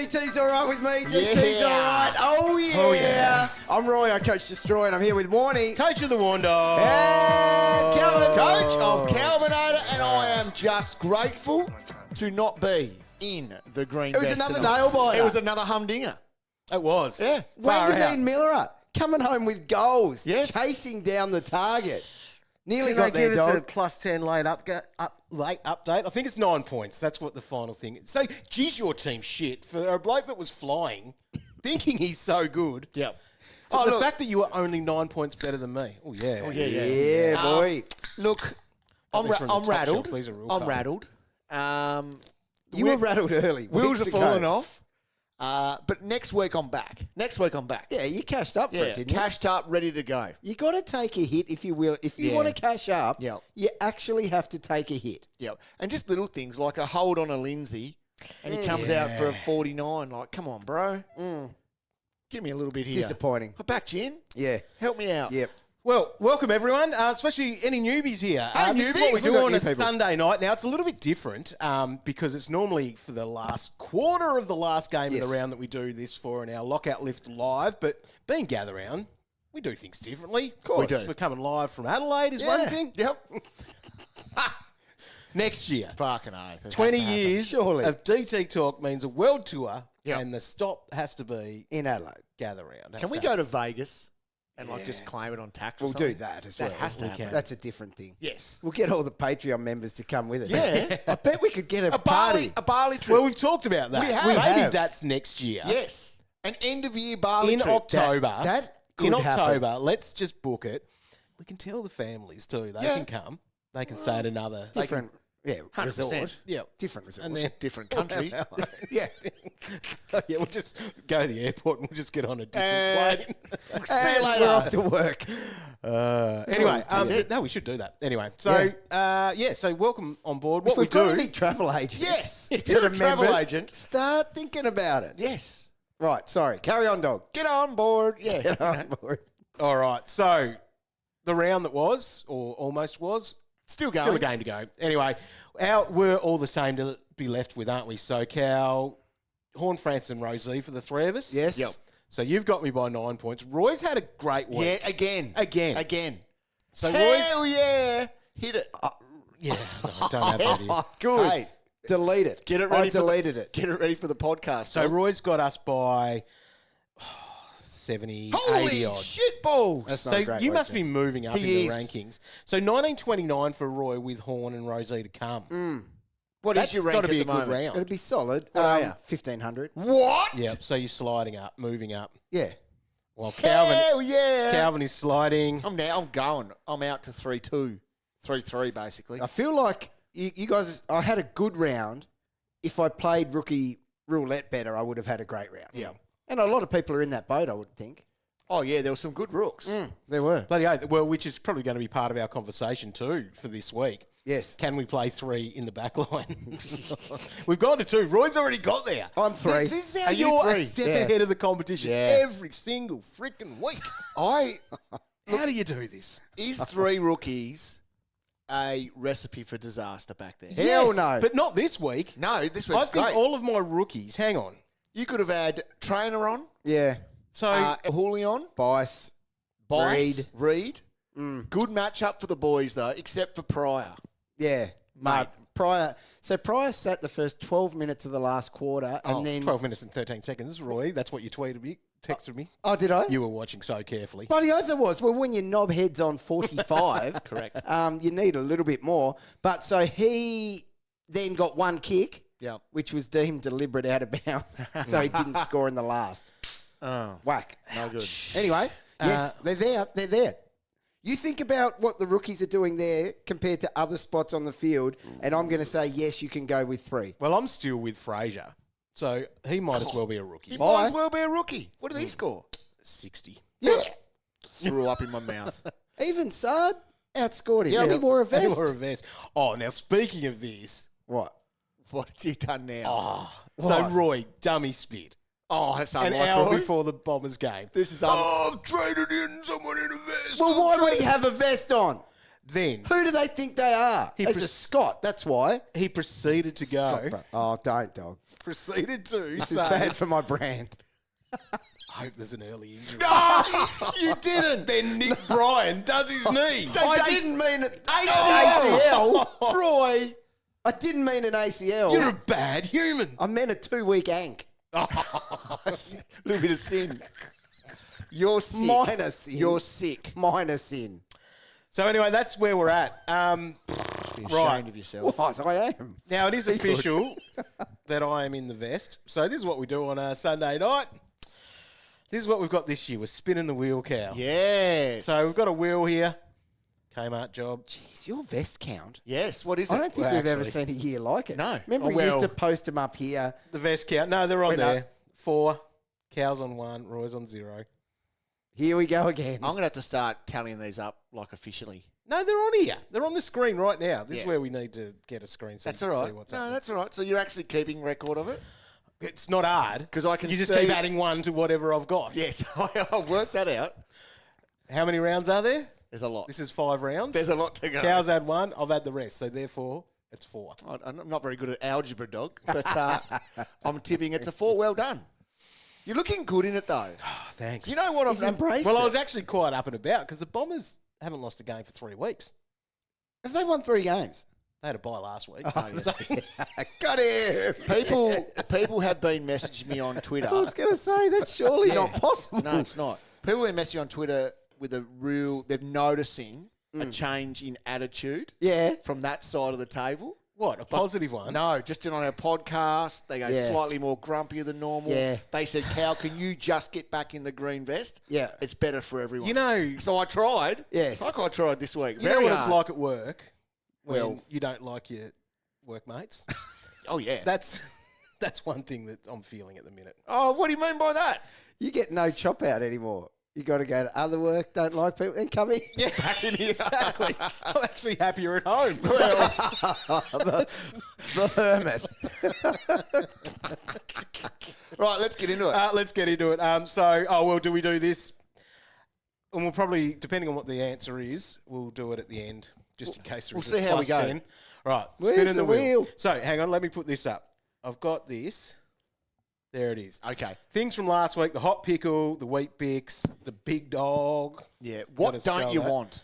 DT's all right with me. DT's all right. Oh, yeah. I'm Roy. I coach Destroy, and I'm here with Warnie. Coach of the Warn Dog. And Calvin. Coach of Calvinator, and I am just grateful to not be in the green. It was another nail biter. It was another humdinger. It was. Yeah. Wagner Miller coming home with goals. Yes. Chasing down the target. Nearly Can got they there, give us a dog. plus 10 late update? I think it's 9 points. That's what the final thing is. So, geez, your team shit for a bloke that was flying, thinking he's so good. Yep. So the fact that you were only 9 points better than me. Oh, yeah. Yeah, boy. Look, I'm least from the top rattled. shelf, these are real I'm cold. rattled. You were rattled early. Wheels are weeks ago. falling off. But next week I'm back. Yeah, you cashed up for it, didn't you? Cashed up, ready to go. You got to take a hit if you will. If you want to cash up, Yeah. you actually have to take a hit. Yeah. And just little things like a hold on a Lindsay and he comes out for a 49. Like, come on, bro. Give me a little bit here. Disappointing. I backed you in. Yeah. Help me out. Yep. Well, welcome everyone, especially any newbies here. This is what we newbies. do We've got on new a people. Sunday night. Now, it's a little bit different because it's normally for the last quarter of the last game Yes. of the round that we do this for in our Lockout Lift live. But being Gather Round, we do things differently. Of course. We do. We're coming live from Adelaide is one thing. Yep. Next year, Fucking oath. It has 20 to happen. years Surely. of DT Talk means a world tour Yep. and the stop has to be In Adelaide. Gather Round. Can we go to Vegas and just claim it on tax or We'll something? do that as That well. has to We happen. can. That's a different thing. Yes. We'll get all the Patreon members to come with us. Yeah. I bet we could get a, A party. barley trip. Well, we've talked about that. We have. Maybe We have. that's next year. yes. An end of year barley In trip. October. That could in happen. October, let's just book it. We can tell the families too. They Yeah. can come. They can stay at another Different. Yeah, 100%. resort. Yeah. Different resort. And then different country. yeah, yeah. We'll just go to the airport and we'll just get on a different And plane. see you And later. we're off to work. Anyway, That's it. no, we should do that. Anyway, so so welcome on board. What If we we've got do? any travel agents, Yes. if You're you're a travel members, agent. start thinking about it. Yes. Right, sorry. Carry on, dog. Get on board. Yeah. Get on board. All right. So the round that was, or almost was, Still going. still a game to go. Anyway, we're all the same to be left with, aren't we? So Cal, Horn, Francis, and Rosie for the three of us. Yes. Yep. So you've got me by 9 points. Roy's had a great week. Yeah, again. Again. So Hell yeah. Hit it. yeah, no, I don't have that here. Oh, good. Hey, Delete it. get it ready. I deleted it. Get it ready for the podcast. So Roy's got us by 70, Holy 80 odd. shit balls. That's not So a great you week, must then. be moving up He in the is. rankings. So 1929 for Roy with Horn and Rosie to come. What is That's your got rank to be a at the good moment? round. It'd be solid. What are ya? 1,500. What? Yeah, so you're sliding up, moving up. Yeah. While Hell yeah. Calvin is sliding. I'm going. I'm out to 3-2. 3-3 basically. I feel like you guys, I had a good round. If I played rookie roulette better, I would have had a great round. Yeah. And a lot of people are in that boat, I would think. Oh yeah, there were some good rooks. There were. Bloody oath. Well, which is probably going to be part of our conversation too for this week. Yes. Can we play three in the back line? We've gone to two. Roy's already got there. I'm three. This is how Are you you're a three? step Yeah. ahead of the competition Yeah. every single freaking week. How do you do this? is 3 rookies a recipe for disaster back there? Hell no. But not this week. No, this I week's think great. all of my rookies, hang on. You could have had Trainer on, Yeah. So, Julian, Bice. Bice, Reed. Good matchup for the boys though, except for Pryor. Yeah. Mate. Pryor. So Pryor sat the first 12 minutes of the last quarter and then... 12 minutes and 13 seconds, Roy. That's what you tweeted me, texted me. Oh, did I? You were watching so carefully. Bloody oath it was. Well, when your knob head's on 45, Correct. you need a little bit more. But so he then got one kick, Yep. which was deemed deliberate out of bounds. So he didn't score in the last. Oh, Whack. no good. Anyway, yes, they're there. They're there. You think about what the rookies are doing there compared to other spots on the field, and I'm going to say, yes, you can go with 3. Well, I'm still with Fraser, so he might as well be a rookie. He might as well be a rookie. What did he score? 60. Yeah. Threw up in my mouth. Even Sard outscored him. Yeah, and he wore a He vest. wore a vest. Oh, now speaking of this, What? What's he done now? so Roy, dummy spit. Oh, that's An unlike hour Roy. before the Bombers game. This is I've traded in someone in a vest. Well, why would he have a vest on? Then Who do they think they are? As a Scot, that's why. he proceeded to go. Scott, bro. Oh, don't, dog. Proceeded to This say, is bad for my brand. I hope there's an early injury. No, you didn't. Then Nick Bryan does his knee. I didn't mean it. ACL. ACL. Roy. I didn't mean an ACL. You're a bad human. I meant a 2-week ank. A little bit of sin. You're sick. Minor sin. You're sick. Minor sin. So anyway, that's where we're at. Be ashamed Right. of yourself. What? I am. Now, it is official that I am in the vest. So this is what we do on a Sunday night. This is what we've got this year. We're spinning the wheel, Cow. Yes. So we've got a wheel here. Kmart job. Jeez, your vest count. Yes. What is it? I don't think Well, we've ever actually- seen a year like it. No. Remember Oh, we used well. to post them up here. The vest count. No, they're on Went there. up. 4. Cow's on 1. Roy's on 0. Here we go again. I'm going to have to start tallying these up like officially. No, they're on here. They're on the screen right now. This is Yeah. where we need to get a screen so That's you all can right. see what's No, happening. that's all right. So you're actually keeping record of it? It's not hard. Because I can You just see- keep adding 1 to whatever I've got. Yes. I'll work that out. How many rounds are there? There's a lot. This is 5 rounds. There's a lot to go. Cow's had 1. I've had the rest. So therefore, it's 4. I'm not very good at algebra, dog, but I'm tipping it's a 4. Well done. You're looking good in it, though. Oh, thanks. You know what? He's I'm embraced Well, it. I was actually quite up and about because the Bombers haven't lost a game for 3 weeks. Have they won 3 games? They had a bye last week. Oh, yeah. So- Got him. People have been messaging me on Twitter. I was going to say, that's surely not possible. No, it's not. People have messaging on Twitter with a real. They're noticing a change in attitude Yeah. from that side of the table. what, a positive one? No, just on our podcast, they go Yeah. slightly more grumpier than normal. Yeah. They said, "Cal, can you just get back in the green vest? Yeah. It's better for everyone." You know, So I tried. Yes. Fuck, I tried this week. you know Very what it's hard. like at work when Well- you don't like your workmates? Oh yeah. That's one thing that I'm feeling at the minute. Oh, what do you mean by that? You get no chop out anymore. You got to go to other work, don't like people, and come in. Yeah, back in here. Exactly. I'm actually happier at home. The hermit. Right, let's get into it. Let's get into it. Do we do this? And we'll probably, depending on what the answer is, we'll do it at the end, just in case we'll there's see a how we plus go. 10. Right, Where's spinning the the wheel. wheel? So, hang on, let me put this up. I've got this. There it is. Okay. Things from last week, the hot pickle, the wheat bix, the big dog. Yeah. What Gotta don't spell you that. want?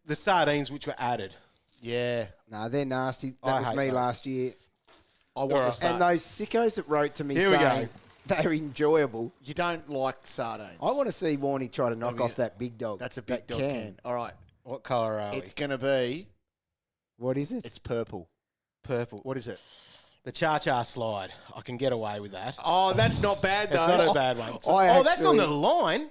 The sardines which were added. Yeah. No, they're nasty. I That was hate me those. last year. I want Alright. to start. And those sickos that wrote to me Here we saying they're enjoyable. You don't like sardines. I want to see Warney try to knock off that big dog. That's a big that dog can. All right. What colour are It's going to be, What is it? it's purple. we? Purple. What is it? The cha-cha slide. I can get away with that. Oh, that's not bad, though. It's not a bad one. I That's on actually- the line.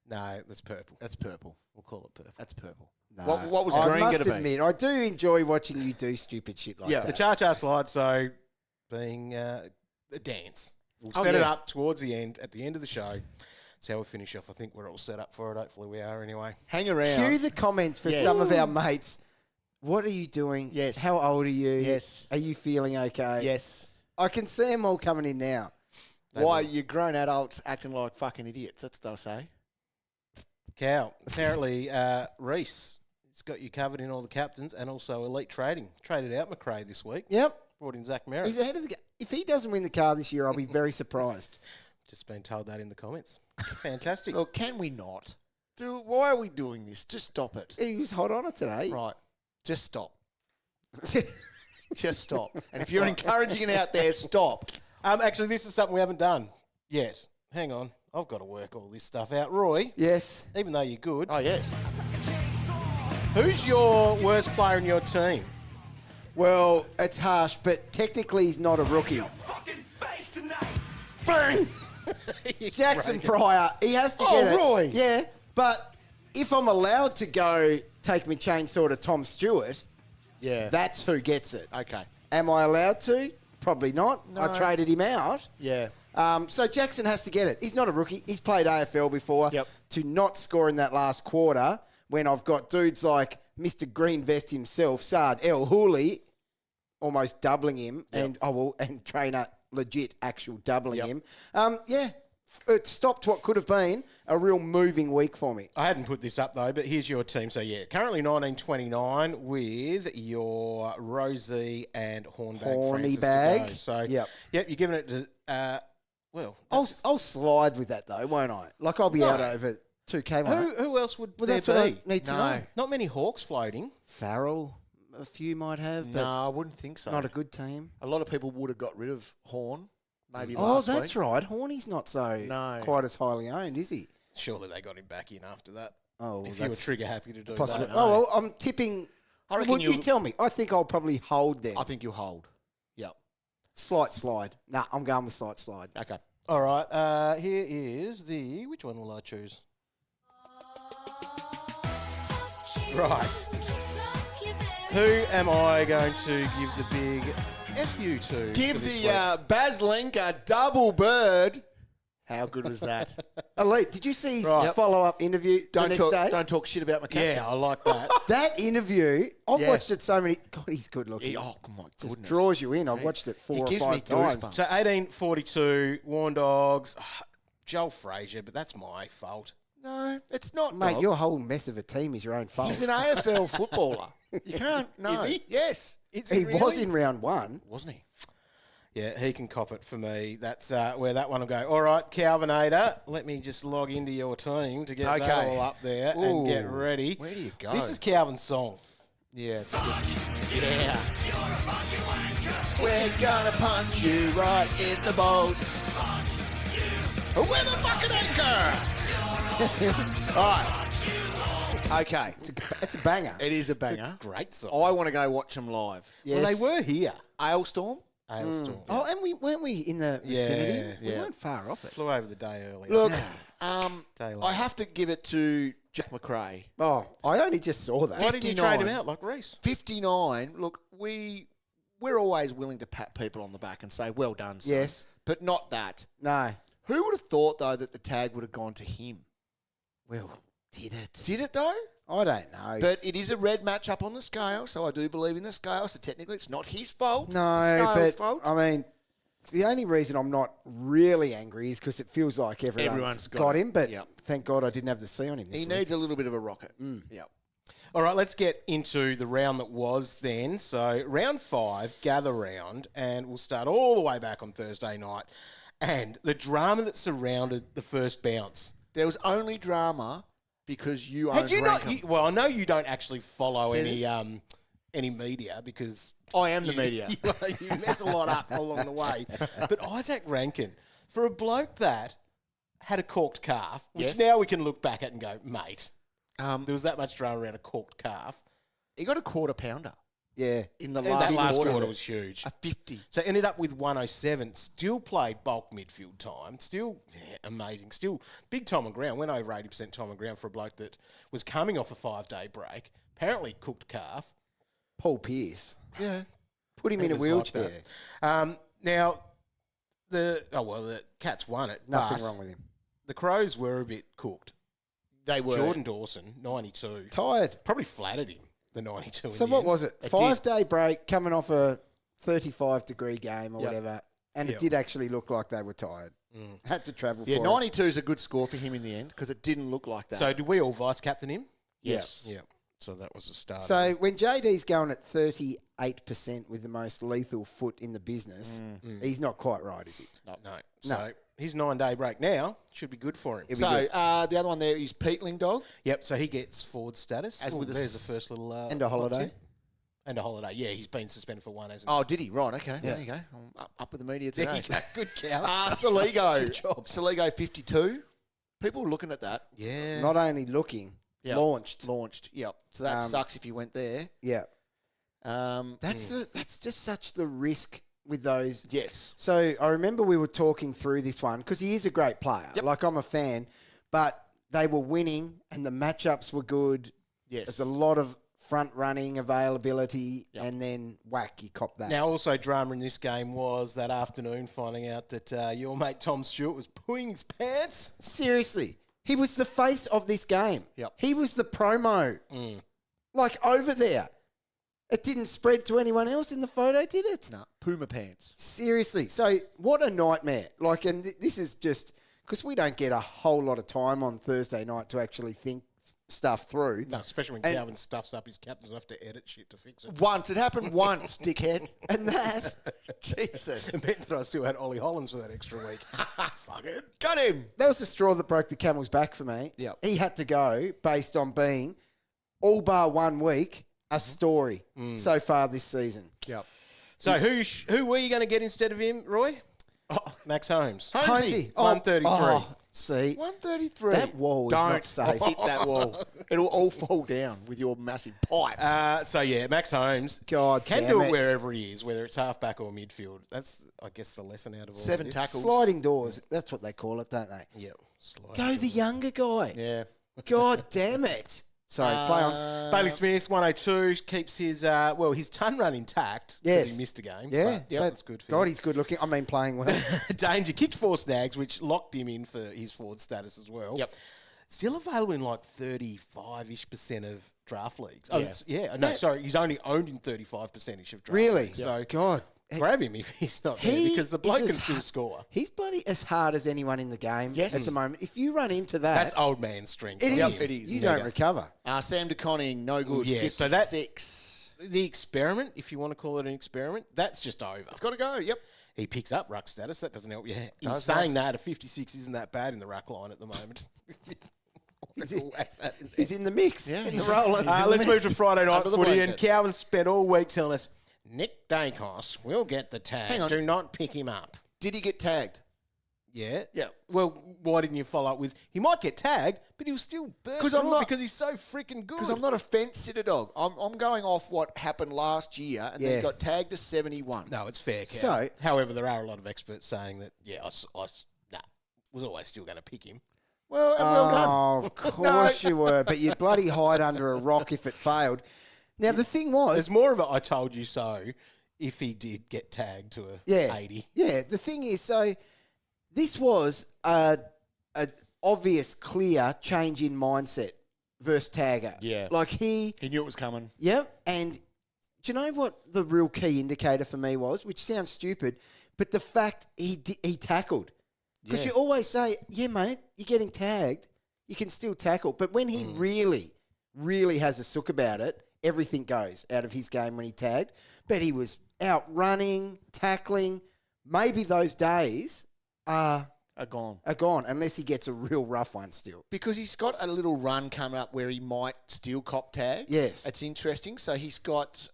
No, that's purple. That's purple. We'll call it purple. That's purple. No. What was I green going must to be? admit, I do enjoy watching you do stupid shit like Yeah. The that. cha-cha slide, so being a dance. We'll Oh, set it yeah. up towards the end, at the end of the show. That's how we finish off. I think we're all set up for it. Hopefully we are anyway. Hang around. Cue the comments for Yes. some of our mates. What are you doing? Yes. How old are you? Yes. Are you feeling okay? Yes. I can see them all coming in now. Why you grown adults acting like fucking idiots? That's what they'll say. Cow. Apparently, Reese has got you covered in all the captains and also elite trading. Traded out McRae this week. Yep. Brought in Zach Merritt. He's ahead of the game. If he doesn't win the car this year, I'll be very surprised. Just been told that in the comments. Fantastic. Well, can we not? Why are we doing this? Just stop it. He was hot on it today. Right. Just stop. Just stop. And if you're encouraging it out there, stop. Actually, this is something we haven't done yet. Hang on. I've got to work all this stuff out. Roy, Yes. even though you're good, Oh, yes. who's your worst player in your team? Well, it's harsh, but technically he's not a rookie. Bang! Jackson Pryor, he has to get it. Roy. Yeah, but if I'm allowed to go take me chainsaw to Tom Stewart, Yeah. that's who gets it. Okay. Am I allowed to? Probably not. I No. traded him out. Yeah. So Jackson has to get it. He's not a rookie. He's played AFL before. Yep. To not score in that last quarter when I've got dudes like Mr. Green Vest himself, Saad El Hooley, almost doubling him, and trainer legit actual doubling Yep. him. Yeah, it stopped what could have been a real moving week for me. I hadn't put this up though, but here's your team. So yeah, currently 1929 with your Rosie and Horny Francis bag. to go. So Yep. you're giving it to I'll slide with that though, won't I? Like I'll be out over 2K. who else would Well, there that's what I be? need to No. know. Not many Hawks floating. Farrell, a few might have, but No, I wouldn't think so. not a good team. A lot of people would have got rid of Horn, maybe Oh, last that's week. right. Horny's not so No. quite as highly owned, is he? Surely they got him back in after that. Oh, well, If you were that's trigger happy to do possible. that. Oh, well, I'm tipping. I reckon Well, you you'll- tell me. I think I'll probably hold then. I think you'll hold. Yep. Slight slide. Nah, I'm going with slight slide. Okay. All right. Here is the. Which one will I choose? Right. Who am I going to give the big FU to? Give for this the week? Baslink a double bird. How good was that? Elite, did you see his Right. follow-up interview the next day? Don't talk shit about my captain. Yeah, I like that. That interview, I've Yeah. watched it so many. God, he's good looking. Oh, my Just goodness. draws you in. I've watched it He 4 or gives me 5 times. goosebumps. So 1842, Warn Dogs, Joel Frazier, but that's my fault. No, it's not, Mate, dog. your whole mess of a team is your own fault. He's an AFL footballer. You can't. No. Is he? Yes. Is He really? was in round 1. Wasn't he? Yeah, he can cop it for me. That's where that one will go. All right, Calvinator, let me just log into your team to get that Okay. all up there and get Ooh, ready. where do you go? This is Calvin's song. Yeah, it's a good. Yeah. We're gonna punch you right in the balls. We're the fucking anchor. All right. Okay. It's a banger. It is a banger. Great song. I want to go watch them live. Well, they were here. Ailstorm. Hailstorm. Oh, and weren't we in the vicinity? We yeah. weren't far off it. Flew over the day earlier. Look, Daylight. I have to give it to Jack McRae. Oh, I only just saw that. Why didn't you trade him 59. out like Reese? 59. Look, we're always willing to pat people on the back and say, well done, son. Yes. But not that. No. Who would have thought, though, that the tag would have gone to him? Well, did it? Did it, though? I don't know. But it is a red match up on the scale, so I do believe in the scale. So technically, it's not his fault. It's the no, scale's but fault. I mean, the only reason I'm not really angry is because it feels like everyone's Everyone's got got him. But Yep. thank God I didn't have the C on him this He week. needs a little bit of a rocket. Yep. All right, let's get into the round that was then. So, round 5, gather round, and we'll start all the way back on Thursday night. And the drama that surrounded the first bounce. There was only drama because you owned Had you not? Rankham. Well, I know you don't actually follow See any media because I am the you- media. You mess a lot up along the way. But Isaac Rankin, for a bloke that had a corked calf, which Yes. now we can look back at and go, mate, Um, there was that much drama around a corked calf. he got a quarter pounder Yeah. in the And last, that last quarter. quarter was huge. A 50. So ended up with 107. Still played bulk midfield time. Still amazing. Still big time on ground. Went over 80% time on ground for a bloke that was coming off a 5-day break. Apparently cooked calf. Paul Pierce. Yeah. Put him in a It was like wheelchair. that. Now, the Cats won it. Nothing but wrong with him. The Crows were a bit cooked. They were. Jordan Dawson, 92. Tired. Probably flattered him, the 92. So in the what end. was it? It 5-day break, coming off a 35-degree game or Yep. whatever. And Yep. it did actually look like they were tired. Had to travel Yeah, for 92 is a good score for him in the end because it didn't look like that. So did we all vice-captain him? yes. Yeah. So that was the start. it. So when JD's going at 38% with the most lethal foot in the business, he's not quite right, is he? No. So his 9-day break now should be good for him. It'll be So good. the other one there is Peatling Dog. Yep, so he gets forward status. As with a there's s- the first little... And a holiday. tip. And a holiday. Yeah, he's been suspended for one, hasn't Oh, did he? Right, okay. There you go. I'm up with the media he? There today. you go. Good cow. Saligo. Good job. Saligo 52. People were looking at that. Yeah. Not only looking, Yep. launched. Launched. Yep. So that sucks if you went there. Yeah. Hmm. That's just such the risk with those. Yes. So I remember we were talking through this one because he is a great player. Yep. Like I'm a fan, but they were winning and the matchups were good. Yes. There's a lot of front running availability, and then whack, you cop that. Now, also drama in this game was that afternoon finding out that your mate Tom Stewart was pooing his pants. Seriously, he was the face of this game. Yep. He was the promo. Like over there. It didn't spread to anyone else in the photo, did it? No. Puma pants. Seriously. So what a nightmare. Like, and this is just because we don't get a whole lot of time on Thursday night to actually think stuff through. No, especially when Calvin stuffs up his captains and have to edit shit to fix it. Once. It happened once, dickhead. And that, Jesus. It meant that I still had Ollie Hollands for that extra week. Fuck it. Got him. that was the straw that broke the camel's back for me. Yep. He had to go based on being, all bar 1 week, a story so far this season. Yep. So who were you going to get instead of him, Roy? Max Holmes. Holmesy. 133. See, 133. that wall is not safe. Hit that wall. It'll all fall down with your massive pipes. Max Holmes God can damn do it it. wherever he is, whether it's halfback or midfield. That's, I guess, the lesson out of all 7 of this. tackles. Sliding doors, that's what they call it, don't they? Yep. Slide. Go the younger guy. Yeah. God damn it. Sorry, play on. Bailey Smith, 102, keeps his his ton run intact. Yes. He missed a game. Yeah, but that's good for God, him. he's good looking. I mean, playing well. Danger kicked 4 snags, which locked him in for his forward status as well. Yep. Still available in like 35-ish% of draft leagues. Yeah. He's only owned in 35% of draft Really? leagues. So God. grab him if he's not there because the bloke can still score. He's bloody as hard as anyone in the game Yes. at the moment. If you run into that, That's old man strength. it for is. him. It is. You Yeah. don't recover. Sam DeConning, no good. Yeah, 56. so The experiment, if you want to call it an experiment, that's just over. It's got to go. Yep. He picks up ruck status. That doesn't help you. In Does saying that, a 56 isn't that bad in the ruck line at the moment. He's in the mix. Yeah. In the roller. Let's move to Friday night Under the footy. And blanket. Calvin spent all week telling us, Nick Dacos will get the tag. Hang on. Do not pick him up. Did he get tagged? Yeah? Yeah. Well, why didn't you follow up with, he might get tagged, but he'll still burst 'Cause I'm through not- because he's so freaking good. Because I'm not a fence sitter dog. I'm going off what happened last year and then Yeah. got tagged to 71. No, it's fair, Cal. So- however, there are a lot of experts saying that, was always still going to pick him. Well, and well done. Oh, of course you were. But you'd bloody hide under a rock if it failed. Now, the thing was... There's more of a I told you so if he did get tagged to a 80. Yeah, the thing is, so this was a obvious, clear change in mindset versus Tagger. Yeah. Like he... He knew it was coming. Yep. And do you know what the real key indicator for me was? Which sounds stupid, but the fact he tackled. Because you always say, yeah, mate, you're getting tagged. You can still tackle. But when he really, really has a sook about it, everything goes out of his game when he tagged. But he was out running, tackling. Maybe those days are Gone. gone unless he gets a real rough one still. Because he's got a little run coming up where he might steal cop tags. Yes. It's interesting. So he's got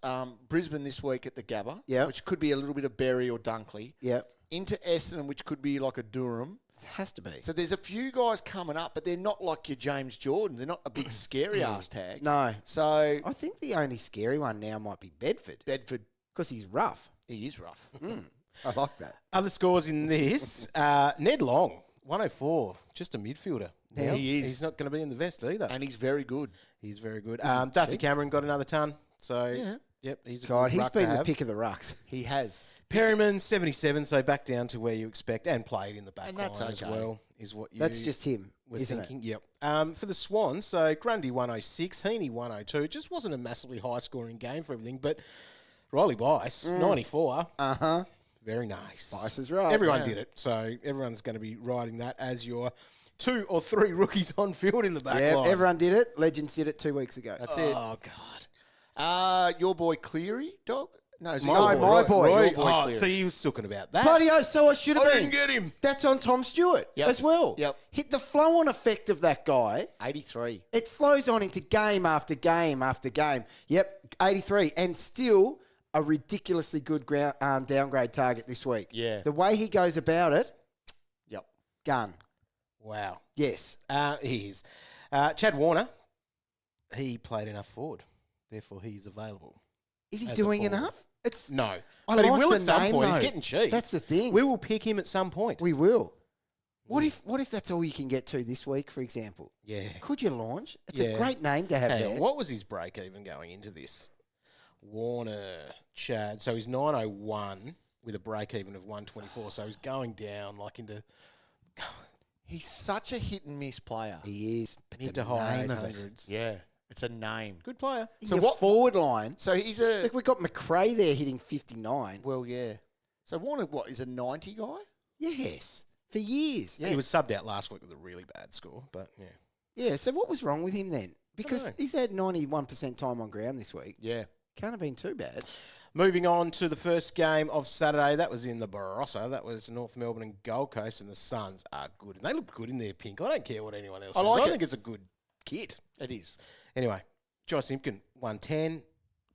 Brisbane this week at the Gabba, Yep. which could be a little bit of Berry or Dunkley. Yep. Into Essendon, which could be like a Durham. It has to be. So there's a few guys coming up, but they're not like your James Jordan. They're not a big scary ass tag. No. So I think the only scary one now might be Bedford Bedford, because he's rough. he is rough. I like that. Other scores in this, Ned Long, 104, just a midfielder. Yeah, he is. He's not going to be in the vest either. And he's very good. He's very good. Dusty Cameron got another ton. So, yep, he's a God, good he's ruck to been the have. pick of the rucks. He has. Perryman, 77, so back down to where you expect, and played in the back And line that's as okay. well, is what you That's just him, were isn't thinking. Yep. For the Swans, so Grundy 106, Heaney 102. It just wasn't a massively high-scoring game for everything, but Riley Bice, 94. Uh-huh. Very nice. Bice is right. Everyone Yeah. did it, so everyone's going to be riding that as your 2 or 3 rookies on field in the back Yeah, line. everyone did it. Legends did it 2 weeks ago. That's it. Oh, God. Your boy Cleary, dog? No, is it My your boy, my boy. Your Roy, boy oh, Cleary. so he was sooking about that. Bloody oh, so I should have I been. didn't get him. That's on Tom Stewart Yep. as well. Yep. Hit the flow-on effect of that guy. 83. It flows on into game after game after game. Yep, 83. And still a ridiculously good downgrade target this week. Yeah. The way he goes about it, Yep. gun. Wow. Yes. He is. Chad Warner, he played enough forward. Therefore, he's available. Is he As a doing forward. enough? It's No. I but he like will the at some name, point. He's though. getting cheap. That's the thing. We will pick him at some point. We will. What if that's all you can get to this week, for example? Yeah. Could you launch? It's Yeah. a great name to have Hang there. on, what was his break even going into this? Warner, Chad. So he's 901 with a break even of 124. So he's going down like into He's such a hit and miss player. He is. But mid the to high name of it. 800s. Yeah. It's a name. Good player. So what- forward line? So he's a... Like we got McRae there hitting 59. Well, yeah. So Warner, what, is a 90 guy? Yes. for years. He was subbed out last week with a really bad score, but yeah. Yeah, so what was wrong with him then? Because know. he's had 91% time on ground this week. Yeah. Can't have been too bad. Moving on to the first game of Saturday, that was in the Barossa. That was North Melbourne and Gold Coast, and the Suns are good. And they look good in their pink. I don't care what anyone else says. I think it's a good kit. It is. Anyway, Josh Simpkin, 110.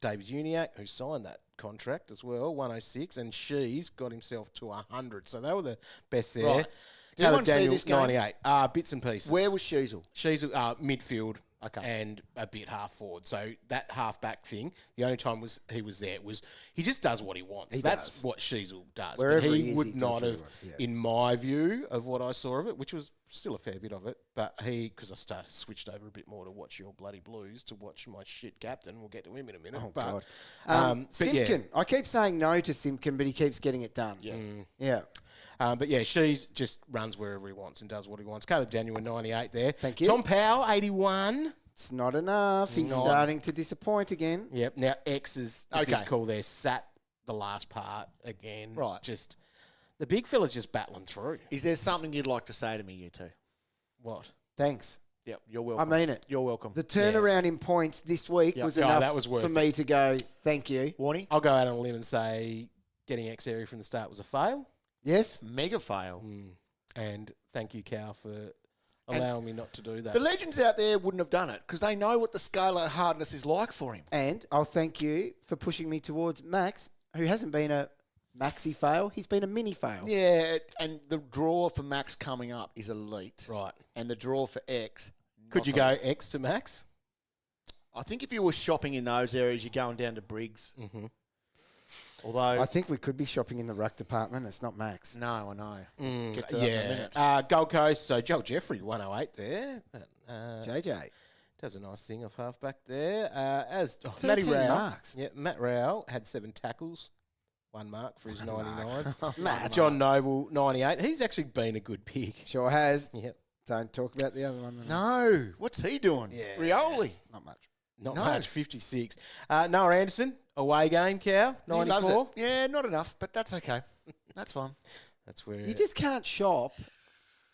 David Uniacke, who signed that contract as well, 106. And She's got himself to 100. So they were the best there. Right. Did Caleb anyone see Daniel, this game? 98. Bits and pieces. Where was Sheasel? She's midfield. Okay. And a bit half forward. So that half back thing, the only time he was there was he just does what he wants. That's what Sheasel does. Wherever but he is, would he does not what he have, wants, yeah. in my view of what I saw of it, which was still a fair bit of it, but because I switched over a bit more to watch your bloody Blues to watch my shit captain. We'll get to him in a minute. Oh, but, God. but yeah. Simpkin. I keep saying no to Simpkin, but he keeps getting it done. Yeah. Yeah. But yeah, She's just runs wherever he wants and does what he wants. Caleb Daniel, 98 there. Thank you. Tom Powell, 81. It's not enough. He's starting to disappoint again. Yep. Now, X is the big call there. Sat the last part again. Right. Just the big fella's just battling through. Is there something you'd like to say to me, you two? What? Thanks. Yep, you're welcome. I mean it. You're welcome. The turnaround in points this week was Yeah, enough that was worth for me to go, thank you. Warnie? I'll go out on a limb and say getting X area from the start was a fail. Yes? Mega fail. And thank you, Cal, for allowing me not to do that. The legends out there wouldn't have done it because they know what the scalar hardness is like for him. And I'll thank you for pushing me towards Max, who hasn't been a maxi fail. He's been a mini fail. Yeah, and the draw for Max coming up is elite. Right. And the draw for X. Could you go X to Max? I think if you were shopping in those areas, you're going down to Briggs. Mm-hmm. Although I think we could be shopping in the ruck department. It's not Max. No, I know. Get to that in a minute. Gold Coast, so Joel Jeffrey, 108 there. JJ. Does a nice thing off halfback there. 13 Matty Rao. marks. Yeah, Matt Rao had 7 tackles. 1 mark for his 99. Matt. John Noble, 98. He's actually been a good pick. Sure has. Yep. Don't talk about the other one. Then. No. What's he doing? Yeah. Rioli. Not much. Not much, 56. Noah Anderson, away game, Cow, He loves 94. it. Yeah, not enough, but that's okay. That's fine. That's where You just can't shop.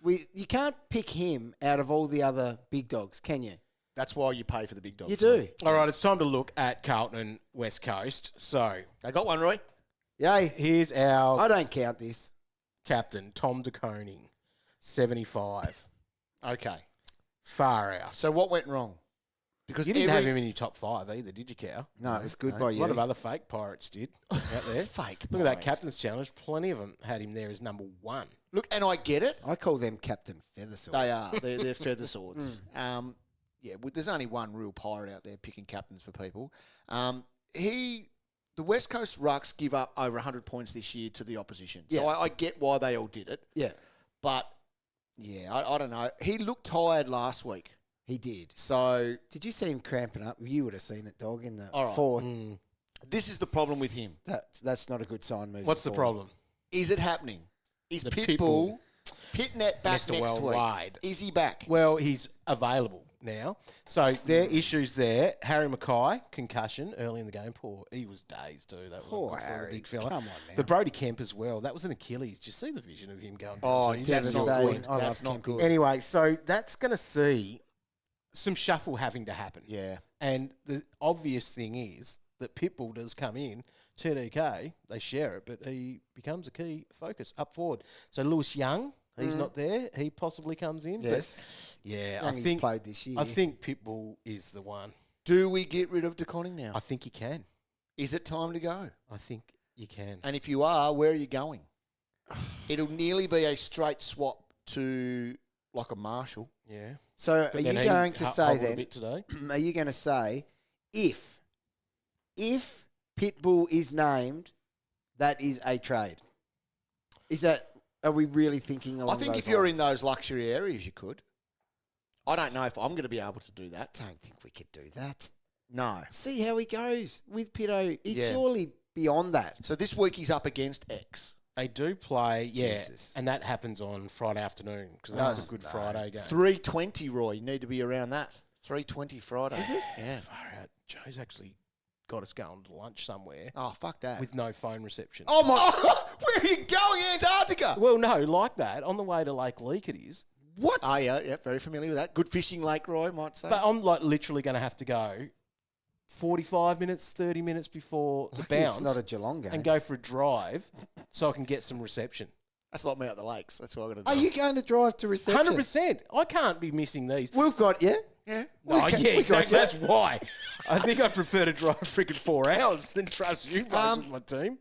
You can't pick him out of all the other big dogs, can you? That's why you pay for the big dogs. You do. All right, it's time to look at Carlton and West Coast. So I got one, Roy. Yay. here's our I don't count this. captain, Tom de Koning, 75. Okay. Far out. So what went wrong? Because You didn't have him in your top 5 either, did you, Cow? No, it was good A by you. lot of other fake Pirates did out there. Fake Look at that Pirates. captain's challenge. Plenty of them had him there as number 1. Look, and I get it. I call them Captain Feathersword. They are. They're feather swords. There's only one real pirate out there picking captains for people. The West Coast Rucks give up over 100 points this year to the opposition. So Yeah. I get why they all did it. Yeah, But, I don't know. He looked tired last week. he did. So Did you see him cramping up? You would have seen it, dog, in the All right. fourth. this is the problem with him. That's not a good sign moving What's the forward. problem? Is it happening? Is The Pitbull Pitnet back Mr. next week? Worldwide. Is he back? Well, he's available now. So their issues there. Harry Mackay, concussion early in the game. He was dazed too. That was Poor good for the Harry. big fella. Come on now. But Brody Kemp as well. That was an Achilles. Did you see the vision of him going? Oh, down? that's not devastating. good. I That's love not Kempy. good. Anyway, so that's going to see some shuffle having to happen. Yeah. And the obvious thing is that Pitbull does come in, TDK, they share it, but he becomes a key focus up forward. So Lewis Young, he's not there. He possibly comes in. Yes. But yeah, Young, he's played this year. I think Pitbull is the one. Do we get rid of DeConning now? I think you can. Is it time to go? I think you can. And if you are, where are you going? It'll nearly be a straight swap to like a Marshall. Yeah. So are But you then going he to say hobbled a then? bit today. Are you going to say if Pitbull is named, that is a trade? Are we really thinking along I think those if you're in lines? those luxury areas, you could. I don't know if I'm going to be able to do that. I don't think we could do that. No. See how he goes with Pitto. He's Yeah. surely beyond that. So this week he's up against X. They do play, yeah, Jesus. and that happens on Friday afternoon because that's a Good Friday game. 3:20, Roy. You need to be around that. 3:20 Friday. Is it? Yeah. Far out. Joe's actually got us going to lunch somewhere Oh, fuck that. with no phone reception. Oh, my. Where are you going, Antarctica? Well, no, like that. On the way to Lake Leak it is. What? Oh, yeah, very familiar with that. Good fishing lake, Roy, might say. But I'm like literally going to have to go 45 minutes, 30 minutes before the bounce. It's not a Geelong game. And go for a drive so I can get some reception. That's like me at the lakes. That's what I'm going to Are do. you going to drive to reception? 100%. I can't be missing these. We've got, yeah? Yeah. Oh, we yeah, got exactly. you. That's why. I think I prefer to drive freaking 4 hours than trust you guys with my team.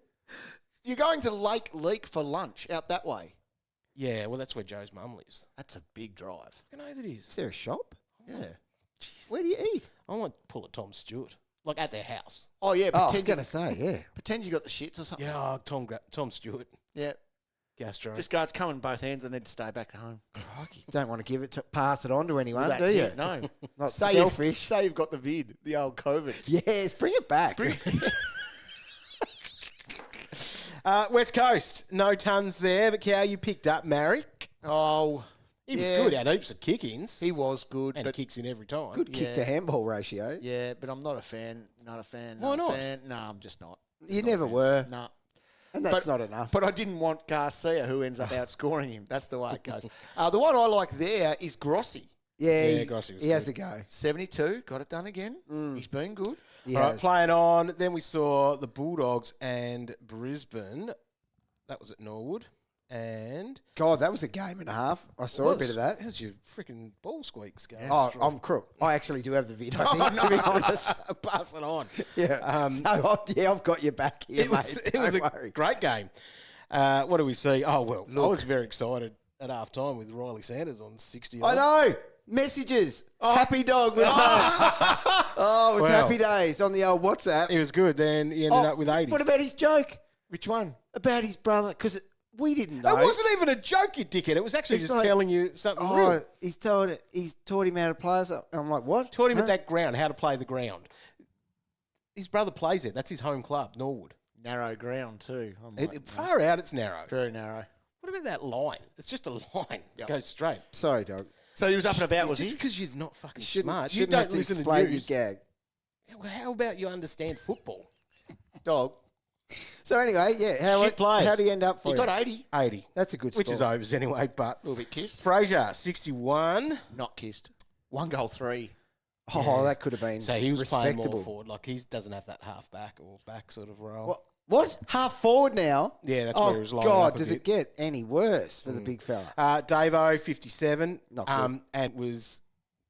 You're going to Lake Leak for lunch out that way. Yeah, well, that's where Joe's mum lives. That's a big drive. I know it is. Is there a shop? Yeah. Where do you eat? I want to pull a Tom Stewart. Like at their house. Oh, yeah. Oh, I was Pretend, going to say, yeah. pretend you got the shits or something. Yeah, oh, Tom Stewart. Yeah. Gastro. Just go, it's coming both ends and then stay back to home. Crikey. Don't want to give it to, pass it on to anyone, That's do you? it. No. Not Say selfish. Say you've got the vid, the old COVID. Yes, bring it back. West Coast, no tons there, but Cow, you picked up Marrick. Oh, He was yeah. good, had heaps of kick-ins, He was good, and but kicks in every time. Good kick to Yeah. handball ratio. yeah, but I'm not a fan. Not a fan. Why not? A not? fan. No, I'm just not. You Not a never fan. were. No. And that's not enough. But I didn't want Garcia, who ends up outscoring him. That's the way it goes. The one I like there is Grossi. yeah, Yeah, Grossi was he has good. a go. 72, got it done again. He's been good. He All right, has. playing on. Then we saw the Bulldogs and Brisbane. That was at Norwood. And God, that was a game and a half. I saw a bit of that. How's your freaking ball squeaks going? Oh, I'm crook. I actually do have the vid, I think, to be honest. Pass it on. Yeah. I've got you back here, It was, mate. it was Don't a worry. great game. What do we see? Oh, well, I was very excited at half time with Riley Sanders on 60. I know. Messages. Happy dog with Oh, it was Well. happy days on the old WhatsApp. It was good. Then he ended up with 80. What about his joke? Which one? About his brother? Because we didn't know. It wasn't even a joke, you dickhead. It was actually It's just like, telling you something Oh, real. he's taught him how to play. And I'm like, what? Taught him Huh? at that ground, how to play the ground. His brother plays it. That's his home club, Norwood. Narrow ground, too. I'm like, Far out, it's narrow. very narrow. What about that line? It's just a line. It goes straight. Sorry, dog. So he was up and about, was Just he? because you're not fucking Shouldn't, smart. You shouldn't don't have to listen to explain your news. gag. Well, how about you understand football? Dog. So anyway, yeah, Shit players. how do you end up for He you? got 80. 80. That's a good score. Which is overs anyway, but... A little bit kissed. Fraser, 61. Not kissed. 1 goal, 3. Oh, that could have been So he was playing respectable. more forward. Like, he doesn't have that half back or back sort of role. What? Half forward now? Yeah, that's oh, where he was lining God, up a does bit. it get any worse for the big fella? Davo, 57. Not good. And was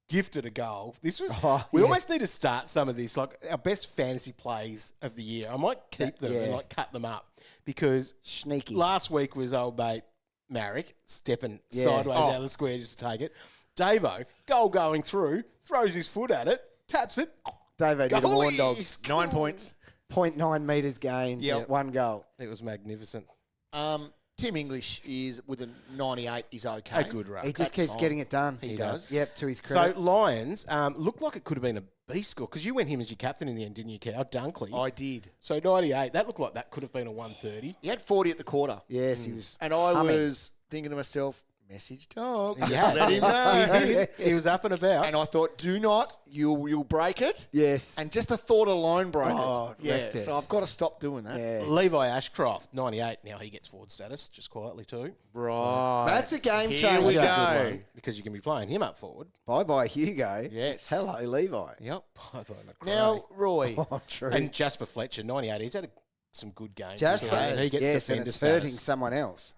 gifted a goal. This was... Oh, we yeah. almost need to start some of this. Like, our best fantasy plays of the year. I might keep them and, yeah. like, cut them up. Because Sneaky. last week was old mate Marrick stepping Yeah. sideways Oh. out of the square just to take it. Davo, goal going through, throws his foot at it, taps it. Davo did a warn dog. Goalies. 9 points. 0.9 metres gain. Yep. 1 goal. It was magnificent. Tim English is with a 98 is okay. A good run. He just That's keeps fine. getting it done. He does. Yep, to his So credit. Lions looked like it could have been a beast score because you went him as your captain in the end, didn't you, Cow? Dunkley. I did. So 98, that looked like that could have been a 130. He had 40 at the quarter. Yes, he was. And I humming. was thinking to myself, message dog. Yeah. Let him know. He did. He was up and about. And I thought, do not, you'll break it. Yes. And just the thought alone broke Oh, it. Yeah, wrecked it. so I've got to stop doing that. Yeah. Levi Ashcroft, 98. Now he gets forward status, just quietly too. Right. That's a game Here changer. we That's a go. good one, because you can be playing him up forward. Bye-bye, Hugo. Yes. Hello, Levi. Yep. Bye-bye, McRae. Now, Roy. Oh, true. And Jasper Fletcher, 98. He's had some good games. Jasper, And he gets yes, and defender it's hurting status. someone else.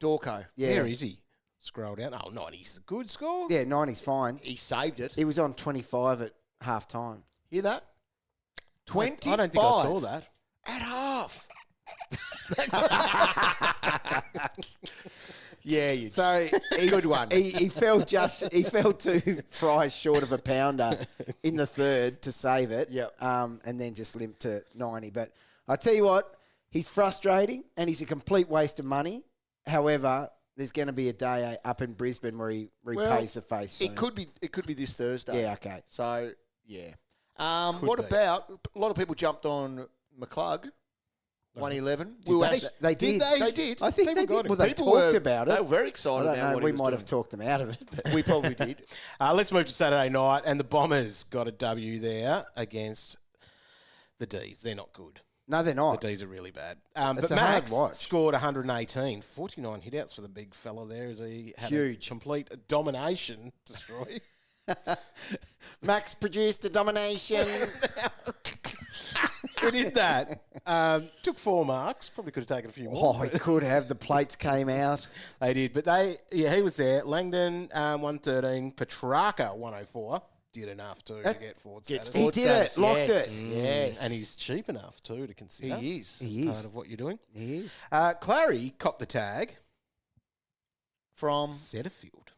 Dorco. Yeah. Where is he? Scroll down. Oh, 90's a good score. Yeah, 90's fine. He saved it. He was on 25 at half time. Hear that? 25. I don't think I saw that. At half. Yeah, you. So Good one. He fell 2 fries short of a pounder in the third to save it. Yep. And then just limped to 90. But I tell you what, he's frustrating and he's a complete waste of money. However, there's going to be a day up in Brisbane where he repays the face. soon. It could be this Thursday. Yeah, okay. So yeah. What be. about a lot of people jumped on McClug? 111. They did. They did. I think People they got did. him. Well, they People talked about it. They were very I excited don't about know. what We he was might have doing. talked them out of it. But We probably did. Let's move to Saturday night, and the Bombers got a W there against the D's. They're not good. no, they're not. The D's are really bad. But It's a hard Max watch. scored 118, 49 hitouts for the big fella there as he had Huge. a complete domination destroy. Max produced a domination. He did that. Took 4 marks. Probably could have taken a few more. Oh, he could have. The plates came out. They did. But he was there. Langdon, 113. Petrarca, 104. Did enough, too, to get forward status. He did it. Locked it. Yes. And he's cheap enough, too, to consider. He is. He Part is. of what you're doing. He is. Clary copped the tag. From... Setterfield,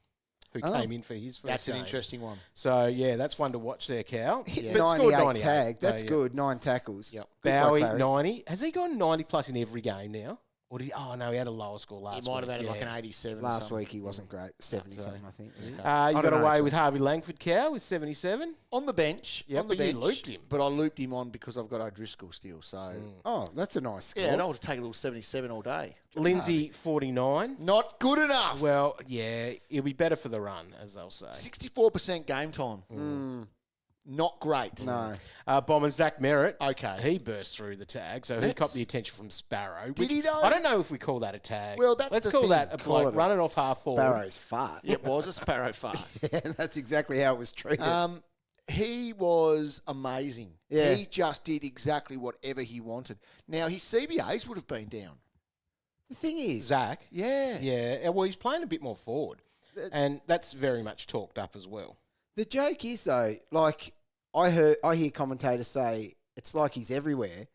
who Oh. came in for his first That's an game. interesting one. So, yeah, that's one to watch there, Cal. Hit But scored 98 tag. That's So, yeah. good. 9 tackles. Yep. Good by Bowie, Clary. 90. Has he gone 90 plus in every game now? Or did he? Oh, no, he had a lower score last He might week. have had yeah. like an 87 or Last something. week he wasn't great. 77, I think. Yeah. You I got don't know, away actually. with Harvey Langford, Cow, with 77. On the bench. Yep, on the but you bench. looped him. But I looped him on because I've got O'Driscoll still. So, Oh, that's a nice score. yeah, and I would take a little 77 all day. Lindsay, 49. Not good enough. Well, yeah, it'll be better for the run, as they'll say. 64% game time. Not great. No. Bomber Zach Merritt. Okay. He burst through the tag, so he That's- copped the attention from Sparrow. Did he though? I don't know if we call that a tag. Well, that's Let's the call thing. that a Call bloke it a running off half forward. Sparrow's fart. It was a Sparrow fart. Yeah, that's exactly how it was treated. He was amazing. Yeah. He just did exactly whatever he wanted. Now, his CBAs would have been down. The thing is, Zach. Yeah. Yeah, well, he's playing a bit more forward, and that's very much talked up as well. the joke is though, like I hear commentators say it's like he's everywhere.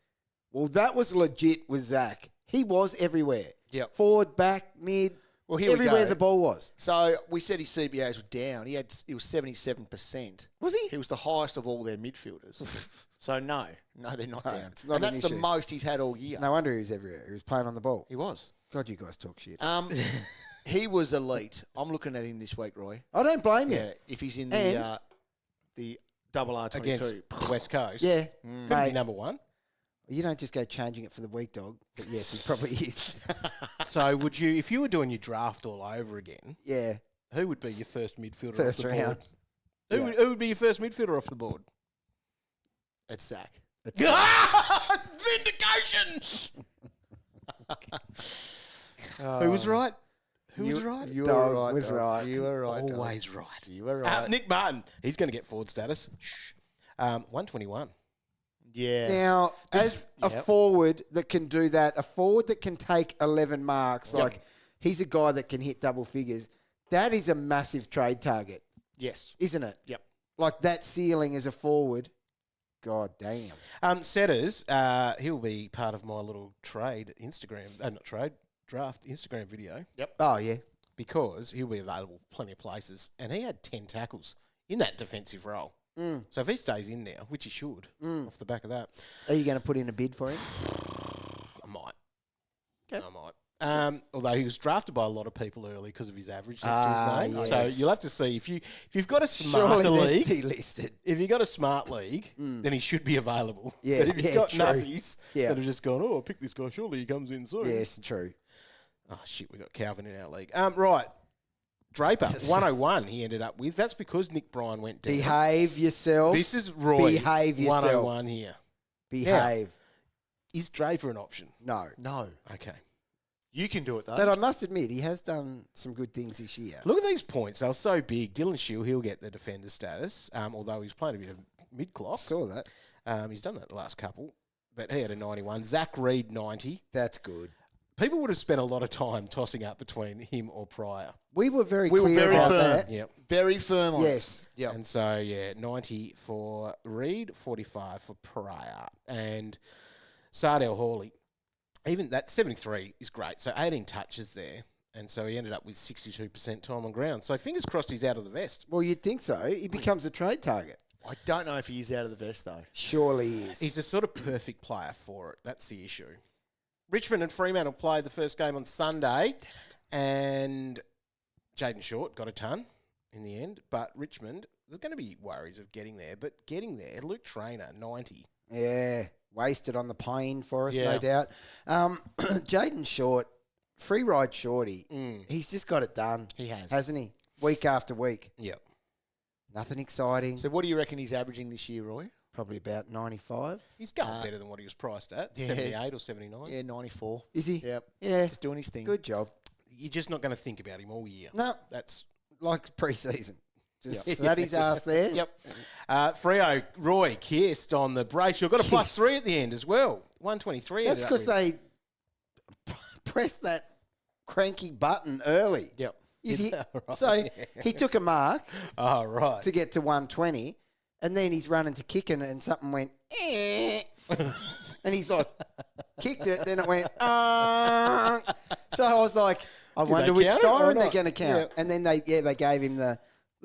Well, that was legit with Zach. He was everywhere. Yep. Forward, back, mid. Well, here we everywhere go. the ball was. So we said his CBAs were down. He was 77%. Was he? He was the highest of all their midfielders. So no, they're not No, down. it's not And an that's the issue. most he's had all year. No wonder he was everywhere. He was playing on the ball. He was. God, you guys talk shit. He was elite. I'm looking at him this week, Roy. I don't blame you. Yeah, if he's in And- the double R22. Against the West Coast. Yeah, Couldn't mate. be number one. You don't just go changing it for the weak dog. But yes, he probably is. So would you, if you were doing your draft all over again, Yeah, who would be your first midfielder first off the round. board? Yeah. Who would be your first midfielder off the board? It's Zach. It's, Vindication! Who was right? Who was right? You Dog were right. was Dog. right. You were right. Dog. Always right. You were right. Nick Martin, he's going to get forward status. 121. Yeah. Now, as a Yep. forward that can do that, a forward that can take 11 marks, Yep. like he's a guy that can hit double figures, that is a massive trade target, Yes. isn't it? Yep. Like that ceiling as a forward, god damn. Setters, he'll be part of my little trade Instagram, not trade, draft Instagram video Oh, yeah. because he'll be available plenty of places. And he had 10 tackles in that defensive role. So if he stays in now, which he should, off the back of that, Are you going to put in a bid for him? I might. Okay. I might. Although he was drafted by a lot of people early because of his average next Ah, to his name. yes. So you'll have to see if you've got a smarter Surely they're league. delisted. If you got a smart league, then he should be available. Yeah, But if you've yeah, got true. nuffies Yeah. that have just gone, oh, I'll pick this guy, surely he comes in soon. Yes, true. Oh, shit, we got Calvin in our league. Right. Draper, 101 he ended up with. That's because Nick Bryan went down. Behave yourself. This is Roy. Behave yourself. 101 here. Behave. Is Draper an option? No. No. Okay. You can do it, though. But I must admit, he has done some good things this year. Look at these points. They were so big. Dylan Shield, he'll get the defender status, although he's playing a bit of mid-clock. Saw that. He's done that the last couple, but he had a 91. Zach Reed, 90. That's good. People would have spent a lot of time tossing up between him or Pryor. We were very We were clear very about firm. that. Yep. Very firm on Yes. it. Yep. And so, 90 for Reed, 45 for Pryor. And Sardell Hawley, even that 73 is great. So 18 touches there. And so he ended up with 62% time on ground. So fingers crossed he's out of the vest. Well, you'd think so. He becomes a trade target. I don't know if he is out of the vest, though. Surely he is. He's a sort of perfect player for it. That's the issue. Richmond and Fremantle played the first game on Sunday. And Jaden Short got a ton in the end. But Richmond, there's going to be worries of getting there. But getting there, Luke Traynor, 90. Yeah. wasted on the plane for us, Yeah. no doubt. Jaden Short, free ride shorty. He's just got it done. He has. Hasn't he? Week after week. Yep. Nothing exciting. So what do you reckon he's averaging this year, Roy? Probably about 95. He's going better than what he was priced at, yeah. 78 or 79. Yeah, 94. Is he? Yep. Yeah. Just doing his thing. Good job. You're just not going to think about him all year. No, That's like pre-season. Just Yep. sat his ass there. Yep. Freo, Roy kissed on the brace. You've got a +3 at the end as well. 123. That's because they pressed that cranky button early. Yep. So he took a mark Oh, right. to get to 120, and then he's running to kick it, and something went, and he's like, kicked it, then it went, So I was like, I wonder which count it or siren they're not? going to count. Yeah. And then they gave him the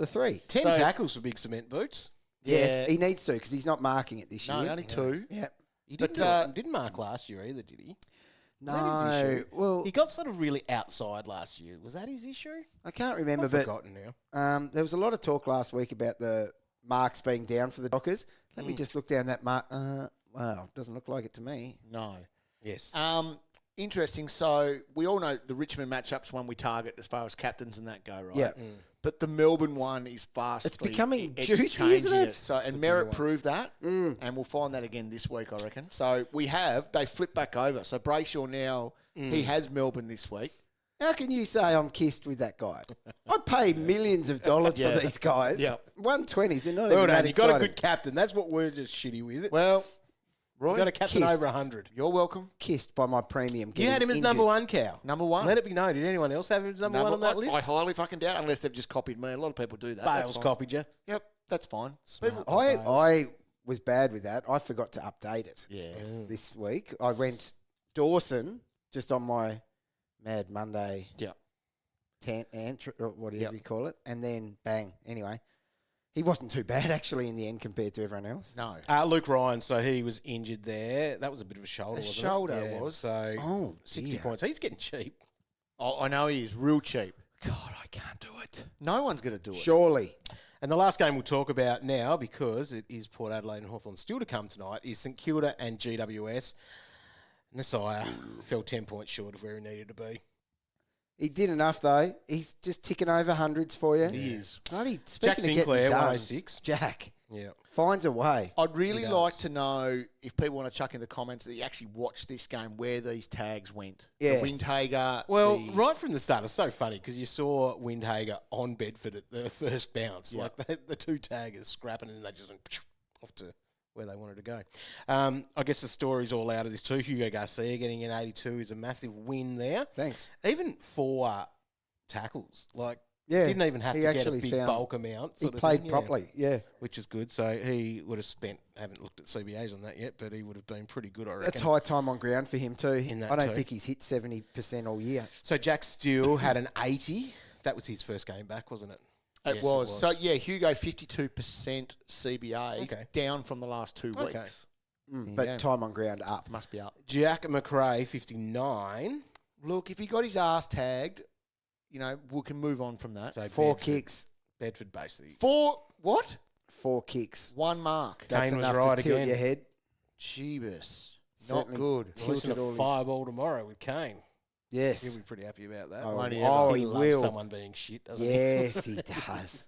3. 10 So- tackles for big cement boots. Yes, Yeah. he needs to because he's not marking it this No, year. only 2. Yeah. He But, didn't mark last year either, did he? No, Was that his issue? well, He got sort of really outside last year. Was that his issue? I can't remember, I've but forgotten now. there was a lot of talk last week about the marks being down for the Dockers. Let me just look down that mark. Wow, doesn't look like it to me. No. Yes. Interesting. So we all know the Richmond matchup's one we target as far as captains and that go, right? Yeah. But the Melbourne one is fast. It's becoming it's juicy, changing isn't it? So and Merritt proved that, and we'll find that again this week, I reckon. So they flipped back over. So Brayshaw now he has Melbourne this week. How can you say I'm kissed with that guy? I pay millions of dollars for these guys. Yeah. 120s, they're not Well even that done. You got a exciting. good captain. That's what we're just shitty with. Well, Roy, You got a captain kissed. over 100. you're welcome. Kissed by my premium. You getting had him as injured. number 1, Cow. Number 1. Let it be known. Did anyone else have him as number 1 on that list? I highly fucking doubt, unless they've just copied me. A lot of people do that. That's Bales fine. copied you. Yep, that's fine. People, I was bad with that. I forgot to update it yeah. this week. I went Dawson just on my Mad Monday Yeah. or whatever Yep. you call it, and then bang. Anyway, he wasn't too bad actually in the end compared to everyone else. No. Luke Ryan, so he was injured there. That was a bit of a shoulder, wasn't shoulder it? Yeah, was. So Oh, 60 dear. points. He's getting cheap. Oh, I know he is real cheap. God, I can't do it. No one's going to do it. Surely. And the last game we'll talk about now, because it is Port Adelaide and Hawthorn still to come tonight, is St Kilda and GWS. Nasiah fell 10 points short of where he needed to be. He did enough though. He's just ticking over hundreds for you. He is. Bloody Jack speaking of getting Sinclair, done, 106. Jack Yeah. finds a way. I'd really He does. like to know if people want to chuck in the comments that you actually watched this game, where these tags went. Yeah. The Windhager. Well, the- right from the start, it's so funny because you saw Windhager on Bedford at the first bounce. Yeah. Like the two taggers scrapping and they just went off to where they wanted to go. I guess the story's all out of this too. Hugo Garcia getting an 82 is a massive win there. Thanks. Even 4 tackles. Like, Yeah, didn't even have he to get a actually big found- bulk amount. He sort of played thing, yeah. properly. Yeah. Which is good. So he would have spent, haven't looked at CBAs on that yet, but he would have been pretty good, I reckon. That's high time on ground for him too. In that I don't too. think he's hit 70% all year. So Jack Steele had an 80. That was his first game back, wasn't it? It Yes, was. So, yeah, Hugo, 52% CBAs, Okay. down from the last 2 Okay. weeks. But Yeah. time on ground up. Must be up. Jack McRae, 59. Look, if he got his ass tagged, we can move on from that. So 4 Bedford- kicks. Bedford, basically. 4, what? 4 kicks. 1 mark. That's Kane was enough right to tilt again. your head. Jeebus. Not Certainly good. We'll listen tilted to all his- Fireball tomorrow with Kane. He'll Yes. be pretty happy about that. Oh, Won't he he ever? he loves will. someone being shit, doesn't he? Yes, he does.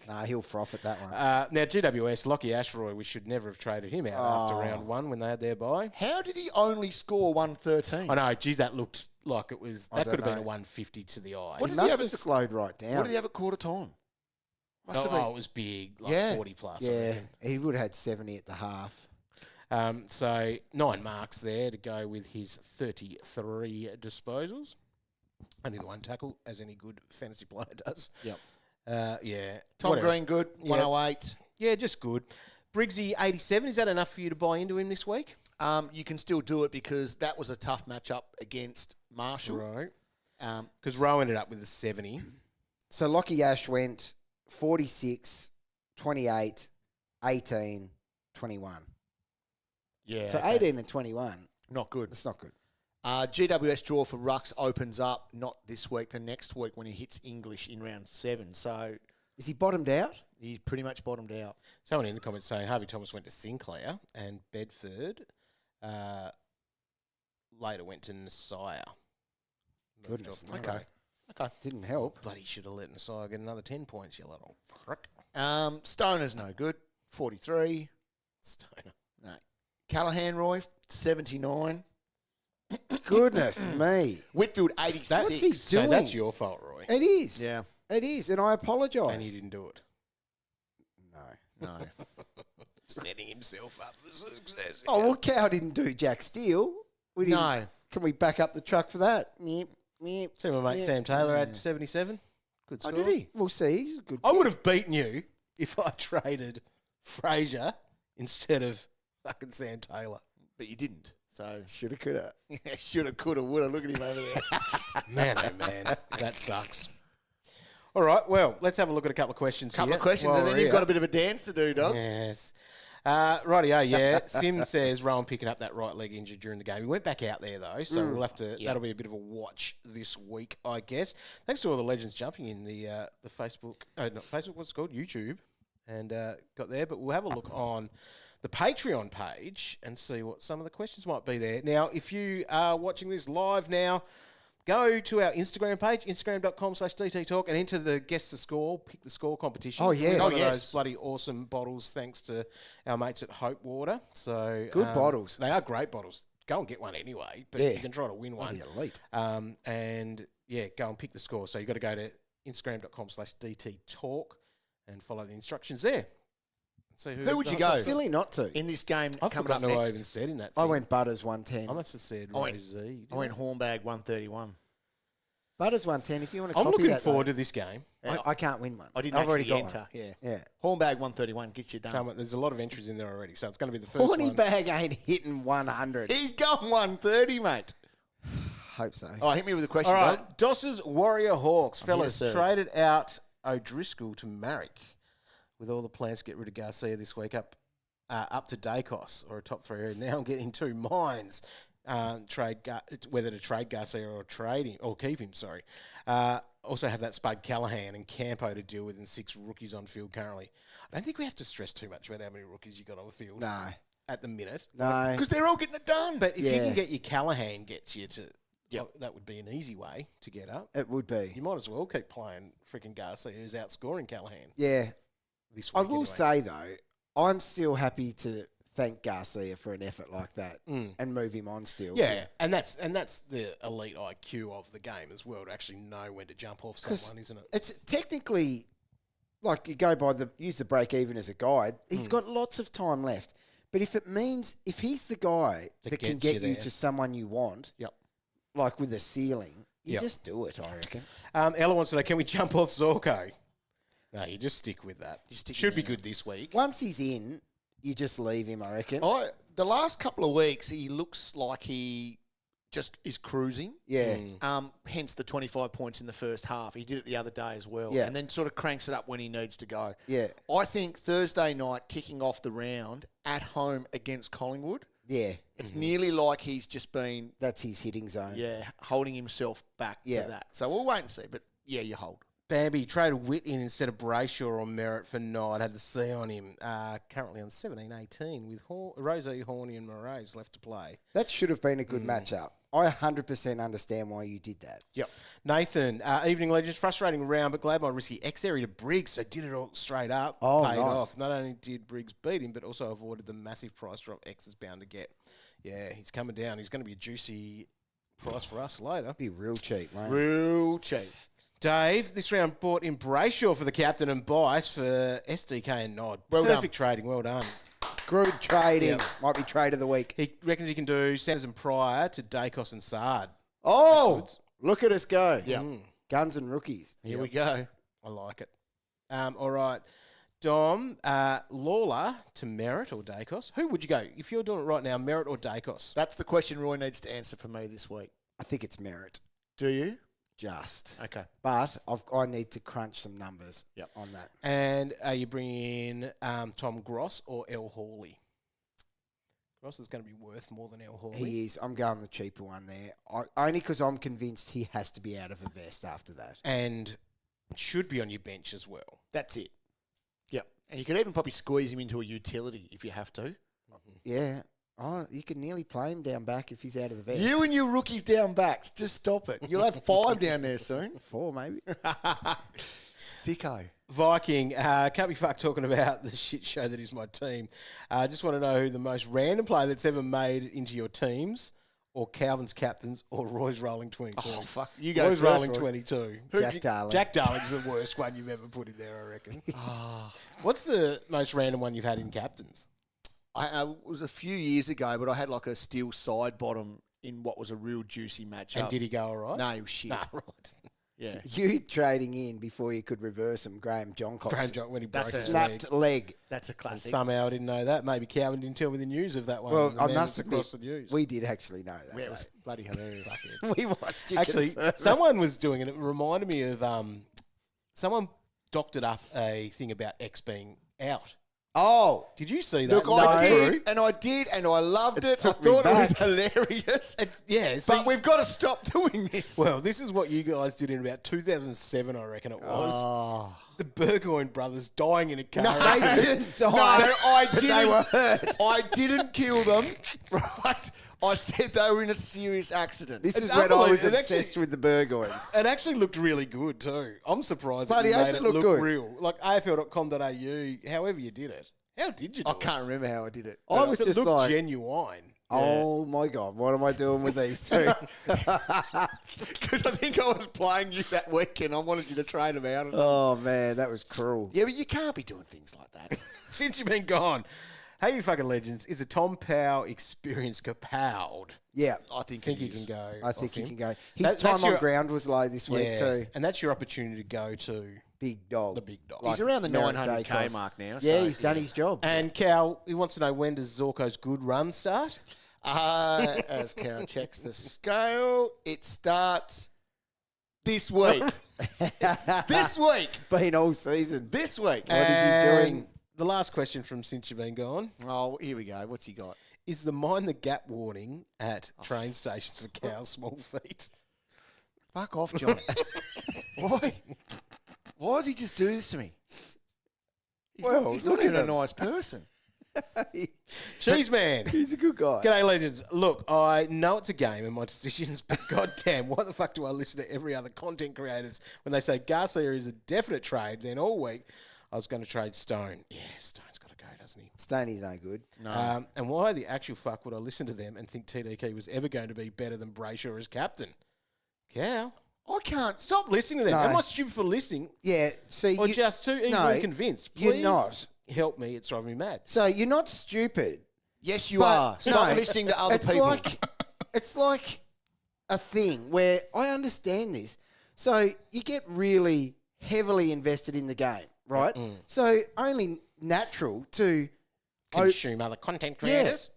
No, he'll froth at that one. Now, GWS, Lockie Ashroy, we should never have traded him out after round 1 when they had their bye. How did he only score 113? I know, geez, that looked like it was, that don't could have been a know. 150 to the eye. What he did he must have have at- slowed right down. What did he have at quarter time? Must have Oh, been. it was big, like Yeah. 40 plus. I Yeah, reckon. he would have had 70 at the half. So 9 marks there to go with his 33 disposals. Only the 1 tackle, as any good fantasy player does. Yep. Yeah. Tom What else? Green, good. 108. Yeah, just good. Briggsy, 87. Is that enough for you to buy into him this week? You can still do it because that was a tough matchup against Marshall. Right. Um, Because Rowe ended up with a 70. So Lockie Ash went 46, 28, 18, 21. yeah. So okay. 18 and 21, Not good. that's not good. GWS draw for Rucks opens up not this week, the next week when he hits English in round 7. So Is he bottomed out? he's pretty much bottomed out. Someone in the comments saying Harvey Thomas went to Sinclair and Bedford Later went to Nasiah. Goodness me. Okay. Didn't help. Bloody should have let Nasiah get another 10 points, you little prick. Stoner's no good. 43. Stoner. No. Callahan, Roy, 79. Goodness me. Whitfield, 86. What's he So doing? that's your fault, Roy. It is. Yeah. It is, and I apologise. And he didn't do it. No. No. Setting himself up for success. Oh, well, Cow didn't do Jack Steele. We didn't. No. Can we back up the truck for that? Meep, meep. See my mate Yeah. Sam Taylor had 77. Good Oh, score. did he? We'll see. He's a good I kid. would have beaten you if I traded Fraser instead of fucking Sam Taylor. But you didn't. So, Shoulda, coulda. shoulda, coulda, woulda. Look at him over there. Man, oh man, that sucks. All right, well, let's have a look at a couple of questions Couple here of questions, while and then we're you've here. got a bit of a dance to do, dog. Yes. Rightio, yeah. Sim says Rowan picking up that right leg injury during the game. He went back out there, though, so we'll have to. That'll be a bit of a watch this week, I guess. Thanks to all the legends jumping in the Facebook, not Facebook, what's it called? YouTube, and got there. But we'll have a look on the Patreon page and see what some of the questions might be there. Now, if you are watching this live now, go to our Instagram page, instagram.com/DT Talk, and enter the Guess the Score, Pick the Score competition. Oh, yes. One Oh, of yes. those bloody awesome bottles, thanks to our mates at Hope Water. So Good bottles. They are great bottles. Go and get one anyway, but Yeah. you can try to win one. Bloody elite. And yeah, go and pick the score. So you've got to go to instagram.com/DT Talk and follow the instructions there. See Who would you does go? it. Silly not to. In this game I've coming up forgotten who I next. even said in that I thing. went Butters 110. I must have said I went- Rosie. I went Hornbag 131. Butters 110. If you want to I'm copy looking that, forward though. to this game. I can't win one. I didn't I've already actually got enter. one. Yeah. Yeah. Hornbag 131 gets you Tell done. me, there's a lot of entries in there already, so it's going to be the first Horny one. bag ain't hitting 100. He's gone 130, mate. Hope so. Oh, hit me with a question, All bud. right, Doss's Warrior Hawks, fellas, sir. traded out O'Driscoll to Marrick with all the plans to get rid of Garcia this week up to Dacos or a top three area. Now I'm getting two minds. Whether to trade Garcia or trade him or keep him. Sorry. Also have that Spud Callahan and Campo to deal with and 6 rookies on field currently. I don't think we have to stress too much about how many rookies you got on the field No. at the minute. No. Because they're all getting it done. But if you Yeah. can get your Callahan gets you to, that would be an easy way to get up. It would be. You might as well keep playing freaking Garcia, who's outscoring Callahan Yeah. this week. I will anyway. say, though, I'm still happy to thank Garcia for an effort like that and move him on still. Yeah, and that's the elite IQ of the game as well, to actually know when to jump off 'Cause someone, isn't it? It's technically, like you go by use the break even as a guide, he's got lots of time left. But if he's the guy that can gets you get you there. to someone you want, Yep. like with a ceiling, you Yep. just do it, I reckon. Ella wants to know, can we jump off Zorko? No, you just stick with that. stick Should with be that. good this week. Once he's in, you just leave him, I reckon. The last couple of weeks, he looks like he just is cruising. Yeah. Hence the 25 points in the first half. He did it the other day as well. Yeah. And then sort of cranks it up when he needs to go. Yeah. I think Thursday night, kicking off the round at home against Collingwood, Yeah. it's nearly like he's just been, That's his hitting zone. holding himself back Yeah. to that. So we'll wait and see. But, yeah, you hold. Bambi traded Witt in instead of Brayshaw on merit for Knight. Had the C on him. Currently on 17-18 with Rosie, Horney and Moraes left to play. That should have been a good matchup. I 100% understand why you did that. Yep. Nathan, evening legends, frustrating round, but glad my risky X area to Briggs, so did it all straight up. Oh, paid nice. off. Not only did Briggs beat him, but also avoided the massive price drop X is bound to get. Yeah, he's coming down. He's going to be a juicy price for us later. Be real cheap, mate. Real cheap. Dave, this round bought in Brayshaw for the captain and Bice for SDK and Nod. Well done. Perfect trading, well done. Good trading. Yep. Might be trade of the week. He reckons he can do Sanders and Pryor to Dacos and Sard. Oh, look at us go. Yeah. Guns and rookies. Here we go. I like it. All right. Dom, Lawler to Merritt or Dacos? Who would you go? If you're doing it right now, Merritt or Dacos? That's the question Roy needs to answer for me this week. I think it's merit. Do you? Just. Okay. But I need to crunch some numbers on that. And are you bringing in Tom Gross or El Hawley? Gross is going to be worth more than El Hawley. He is. I'm going the cheaper one there. Only because I'm convinced he has to be out of a vest after that. And should be on your bench as well. That's it. Yep. And you could even probably squeeze him into a utility if you have to. Yeah. Oh, you can nearly play him down back if he's out of the vest. You and your rookies down backs, just stop it. You'll have 5 down there soon. 4 maybe. Sicko. Viking, can't be fucked talking about the shit show that is my team. Just want to know who the most random player that's ever made it into your teams, or Calvin's captains, or Roy's rolling 22. Oh, fuck. You go Roy's first, rolling Roy. 22. Jack Darling. Jack Darling's the worst one you've ever put in there, I reckon. What's the most random one you've had in captains? It was a few years ago, but I had like a steel side bottom in what was a real juicy matchup. And did he go all right? No, he was shit. Nah, right. Yeah. You trading in before you could reverse him, Graham Johncock. Graham John, when he broke That's his leg. Snapped leg. That's a And classic. somehow I didn't know that. Maybe Calvin didn't tell me the news of that one. Well, The I man must was admit, across the news. we did actually know that. Yeah, it was bloody hilarious. though. We watched it. Actually, confirm. someone was doing it. It reminded me of someone doctored up a thing about X being out. Oh, Did you see that? look, I did, and I loved it. I took me thought it was back. hilarious. Yeah, see, But we've got to stop doing this. well, this is what you guys did in about 2007, I reckon it was. Oh. The Burgoyne brothers dying in a car. No, accident. They didn't die. No, I but didn't. They were hurt. I didn't kill them, right? I said they were in a serious accident. This It's is when I was unbelievable. It obsessed actually- with the Burgoynes. It actually looked really good too. I'm surprised that Bloody you oath made it it looked look good. real. Like AFL.com.au, however you did it. How did you do I it? can't remember how I did it. I was It just looked like, genuine. oh my God, what am I doing with these two? Because I think I was playing you that weekend. I wanted you to trade them out. Or something. Oh man, that was cruel. Yeah, but you can't be doing things like that. Since you've been gone, hey, you fucking legends, is a Tom Powell experience kapowed? Yeah, I think Think it you is. can go. I think off he him? can go. His That's time on your- ground was low this week too. And that's your opportunity to go to. Big dog. The big dog. He's around the Merritt 900k Dacos. mark now. Yeah, so, he's done his job. And Cal, he wants to know, when does Zorko's good run start? As Cal checks the scale, it starts this week. This week. Been all season. This week. What is he doing? The last question from since you've been gone Oh, here we go. What's he got? is the mind the gap warning at train stations for Cal's small feet. Fuck off, John. Why? Why does he just do this to me? He's not even a nice person. Cheese man. He's a good guy. G'day, legends. Look, I know it's a game and my decisions, but goddamn, why the fuck do I listen to every other content creators when they say Garcia is a definite trade? Then all week I was going to trade Stone. Yeah, Stone's got to go, doesn't he? Stoney's no good. And why the actual fuck would I listen to them and think TDK was ever going to be better than Brayshaw as captain? Cal, I can't. stop listening to them. No. Am I stupid for listening Yeah, see, or you, just too easily convinced? you're Please not. help me. It's driving me mad. so you're not stupid. Yes, you But are. Stop no, listening to other it's people. It's like a thing where I understand this. So you get really heavily invested in the game, right? So only natural to Consume other content creators.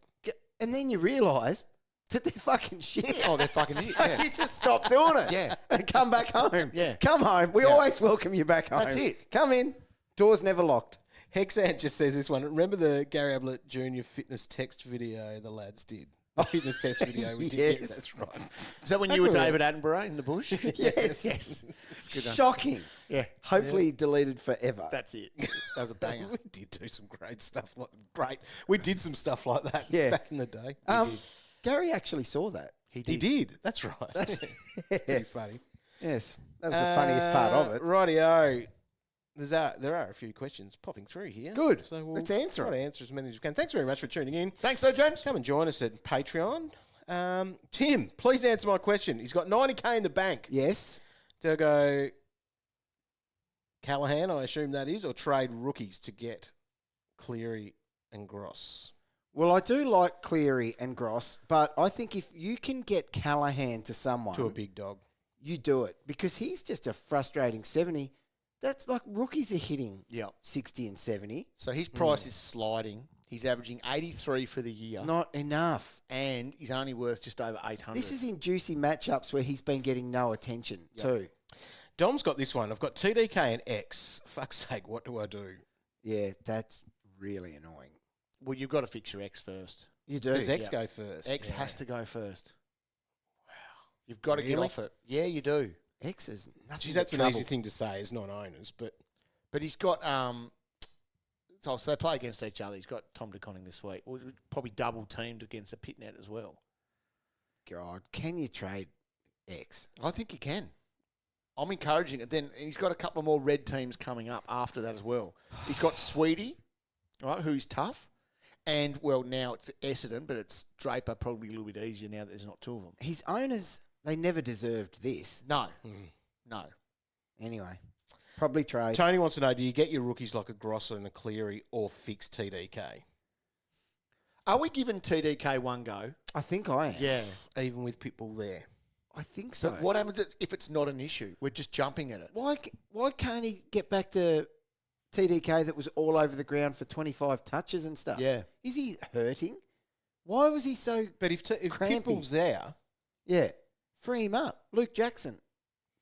and then you realise that they're fucking shit. Oh, they're fucking shit, So yeah. you just stop doing it. Yeah. And come back home. Yeah. Come home. We always welcome you back home. That's it. Come in. Doors never locked. Hexant just says this one. Remember the Gary Ablett Jr. fitness text video the lads did? The fitness test video we did. Yes. Yes, that's right. Is that when you were David Attenborough in the bush? Yes. Yes. Shocking. Yeah. Hopefully deleted forever. That's it. That was a banger. We did do some great stuff. We did some stuff like that Yeah. back in the day. Gary actually saw that. He did. That's right. Pretty funny. Yes. That was the funniest part of it. Rightio. There are a few questions popping through here. Good. So Let's answer try to them. answer as many as we can. Thanks very much for tuning in. Thanks, though, gents. Come and join us at Patreon. Tim, please answer my question. He's got 90k in the bank. Yes. Do I go Callahan, I assume that is, or trade rookies to get Cleary and Gross? Well, I do like Cleary and Gross, but I think if you can get Callahan to someone, To a big dog. you do it because he's just a frustrating 70. That's like rookies are hitting Yeah. 60 and 70. So his price is sliding. He's averaging 83 for the year. Not enough. And he's only worth just over 800. This is in juicy matchups where he's been getting no attention too. Dom's got this one. I've got TDK and X. Fuck's sake, what do I do? Yeah, that's really annoying. Well, you've got to fix your X first. You do. Does X go first? X Yeah. has to go first. Wow. You've got to get Really? off it. Yeah, you do. X is nothing. Geez, but that's an trouble. easy thing to say as non-owners, but But he's got So they play against each other. He's got Tom De Koning this week. Or probably double teamed against a Pitnet as well. God, can you trade X? I think he can. I'm encouraging it. Then he's got a couple of more red teams coming up after that as well. He's got Sweetie, right, who's tough. And, well, now it's Essendon, but it's Draper probably a little bit easier now that there's not two of them. His owners, they never deserved this. No. No. Anyway, probably trade. Tony wants to know, do you get your rookies like a Grosser and a Cleary or fix TDK? Are we giving TDK one go? I think I am. Yeah. Even with Pitbull there. I think so. But what happens if it's not an issue? We're just jumping at it. Why can't he get back to TDK that was all over the ground for 25 touches and stuff? Yeah. Is he hurting? Why was he so But if crampy? Pitbull's there, Yeah. Free him up. Luke Jackson.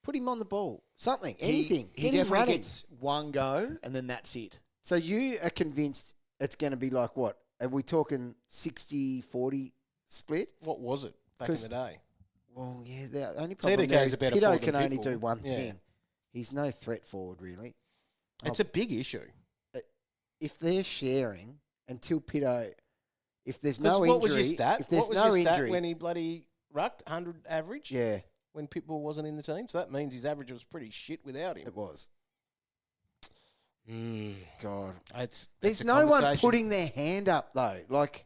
Put him on the ball. Something. Anything. He Get him definitely running. gets one go, and then that's it. So you are convinced it's going to be like what? Are we talking 60-40 split? what was it back in the day? Well, yeah, the only problem TDK there is is a better Pito forward can than only Pitbull. do one Yeah. thing. He's no threat forward, really. It's a big issue. If they're sharing until Pito, if there's no injury, what was your stat? if there's what was no your stat injury, when he bloody rucked 100 average? yeah, When Pitbull wasn't in the team, so that means his average was pretty shit without him. it was. Mm. God, It's there's a no one conversation. putting their hand up though. Like,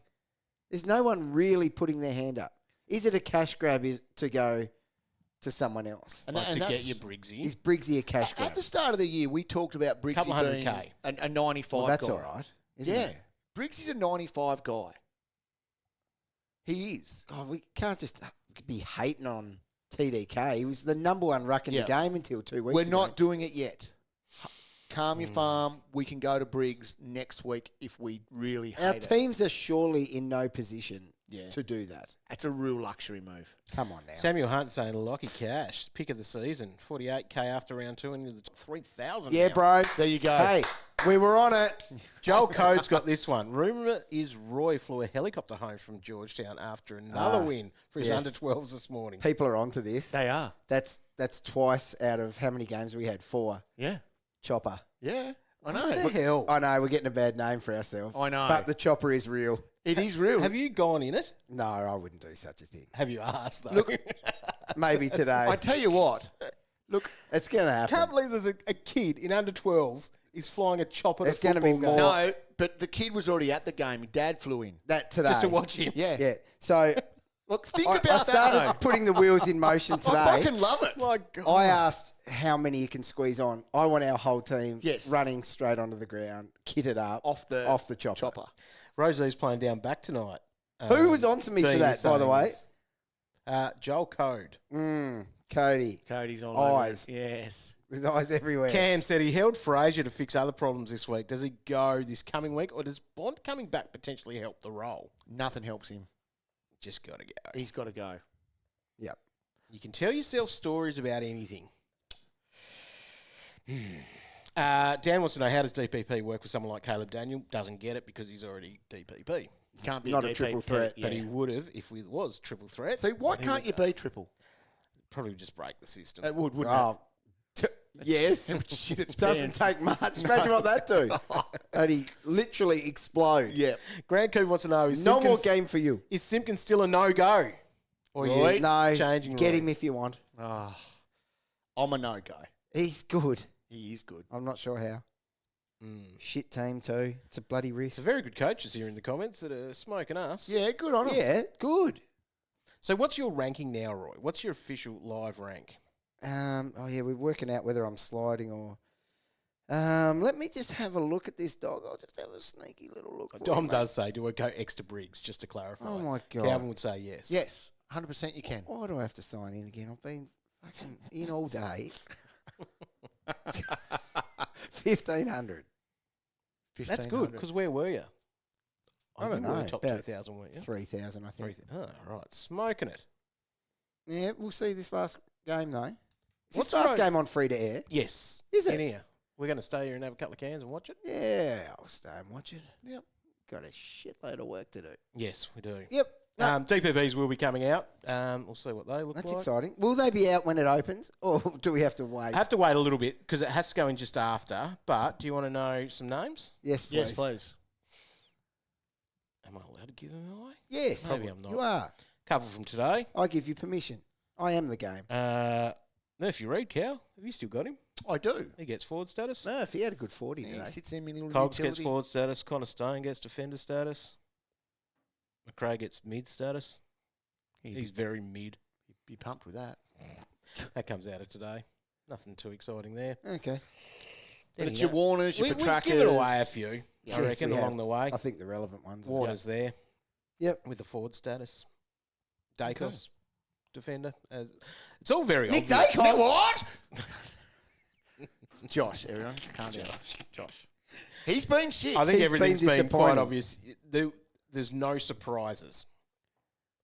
there's no one really putting their hand up. Is it a cash grab to go to someone else? And, Like and to that's, get your Briggsy. Is Briggsy a cash grab? At the start of the year, we talked about Briggsy Couple hundred being K. a 95 Well, that's guy. all right, isn't Yeah. it? Briggsy's a 95 guy. He is. God, we can't just be hating on TDK. He was the number one ruck in the game until 2 weeks We're ago. not doing it yet. Calm your farm. We can go to Briggs next week if we really hate Our it. teams are surely in no position Yeah. to do that. That's a real luxury move. Come on now. Samuel Hunt saying Lockie Cash, pick of the season, 48K after round 2 and into the top 3,000. Yeah, now. bro. There you go. Hey, we were on it. Joel Code's got this one. Rumour is Roy flew a helicopter home from Georgetown after another win for his yes. under 12s this morning. People are onto this. They are. That's twice out of how many games we had? 4. Yeah. Chopper. Yeah. I know. What the hell? I know, we're getting a bad name for ourselves. I know. But the chopper is real. It is real. Have you gone in it? No, I wouldn't do such a thing. Have you asked, though? Look, Maybe today. I tell you what. Look, It's going to happen. can't believe there's a kid in under 12s is flying a chopper to It's gonna be football game. more- no, but the kid was already at the game. Dad flew in. That today. Just to watch him. Yeah. Yeah. So Look, think I about started that. putting the wheels in motion though. today. I fucking love it. My God. I asked how many you can squeeze on. I want our whole team Yes. running straight onto the ground, kitted up, Off the chopper. Rosie's playing down back tonight. Who was on to me for Dean that, is by the saying way? this. Joel Code. Cody. Cody's on Eyes. over it. Yes. There's eyes everywhere. Cam said he held Frazier to fix other problems this week. Does he go this coming week, or does Bond coming back potentially help the role? Nothing helps him. Just got to go. He's got to go. Yep. You can tell yourself stories about anything. Dan wants to know, how does DPP work for someone like Caleb Daniel? Doesn't get it because he's already DPP. Can't be Not a a triple DPP, threat, But he would have if it was triple threat. So why can't you be triple? Probably just break the system. It would, wouldn't Oh, yes. Shit its Doesn't pants. take much. Imagine what that do. And he literally explode. it? Yeah. Grant Coop wants to know, is No more Simpkins, game for you. is Simpkins still a no-go? Or are you No, changing get Roy? him if you want. I'm a no-go. He's good. He is good. I'm not sure how. Shit team too. It's a bloody risk. Some very good coaches here in the comments that are smoking us. Yeah, good on him. Yeah, good. So what's your ranking now, Roy? What's your official live rank? We're working out whether I'm sliding or. Let me just have a look at this dog. I'll just have a sneaky little look. for Dom you, does say, do I go extra Briggs, just to clarify? Oh, my God. Calvin would say yes. Yes, 100% you can. mate. Why do I have to sign in again? I've been fucking in all day. 1,500. That's good, because where were you? I don't you were know, top about 2,000, weren't you? 3,000, I think. Oh, right. Smoking it. Yeah, we'll see this last game though. Is What's this last right- game on free to air? Yes. Is it? In here. We're going to stay here and have a couple of cans and watch it? Yeah, I'll stay and watch it. Yep. Got a shitload of work to do. Yes, we do. Yep. DPPs will be coming out. We'll see what they look That's like. exciting. Will they be out when it opens, or do we have to wait? I have to wait a little bit because it has to go in just after. But do you want to know some names? Yes, please. Yes, please. Am I allowed to give them away? Yes, Maybe I'm not. you are. Couple from today. I give you permission. I am the game. Murphy Reid, Cow. Have you still got him? I do. He gets forward status. No, if he had a good 40 Yeah, today. he sits in little Cogs utility. gets forward status. Connor Stone gets defender status. McRae gets mid status. He's very mid. Be pumped with that. That comes out of today. Nothing too exciting there. Okay. But it's your Warners, your We've Petraccas. given away a few, I Yes, reckon, we have. along the way. I think the relevant ones. Warner's there. Yep. With the forward status. Dacos, defender. It's all very Nick obvious. Dacos? What? Josh, everyone. Calm down. Josh. He's been shit. I think He's everything's been been quite disappointing. obvious. There's no surprises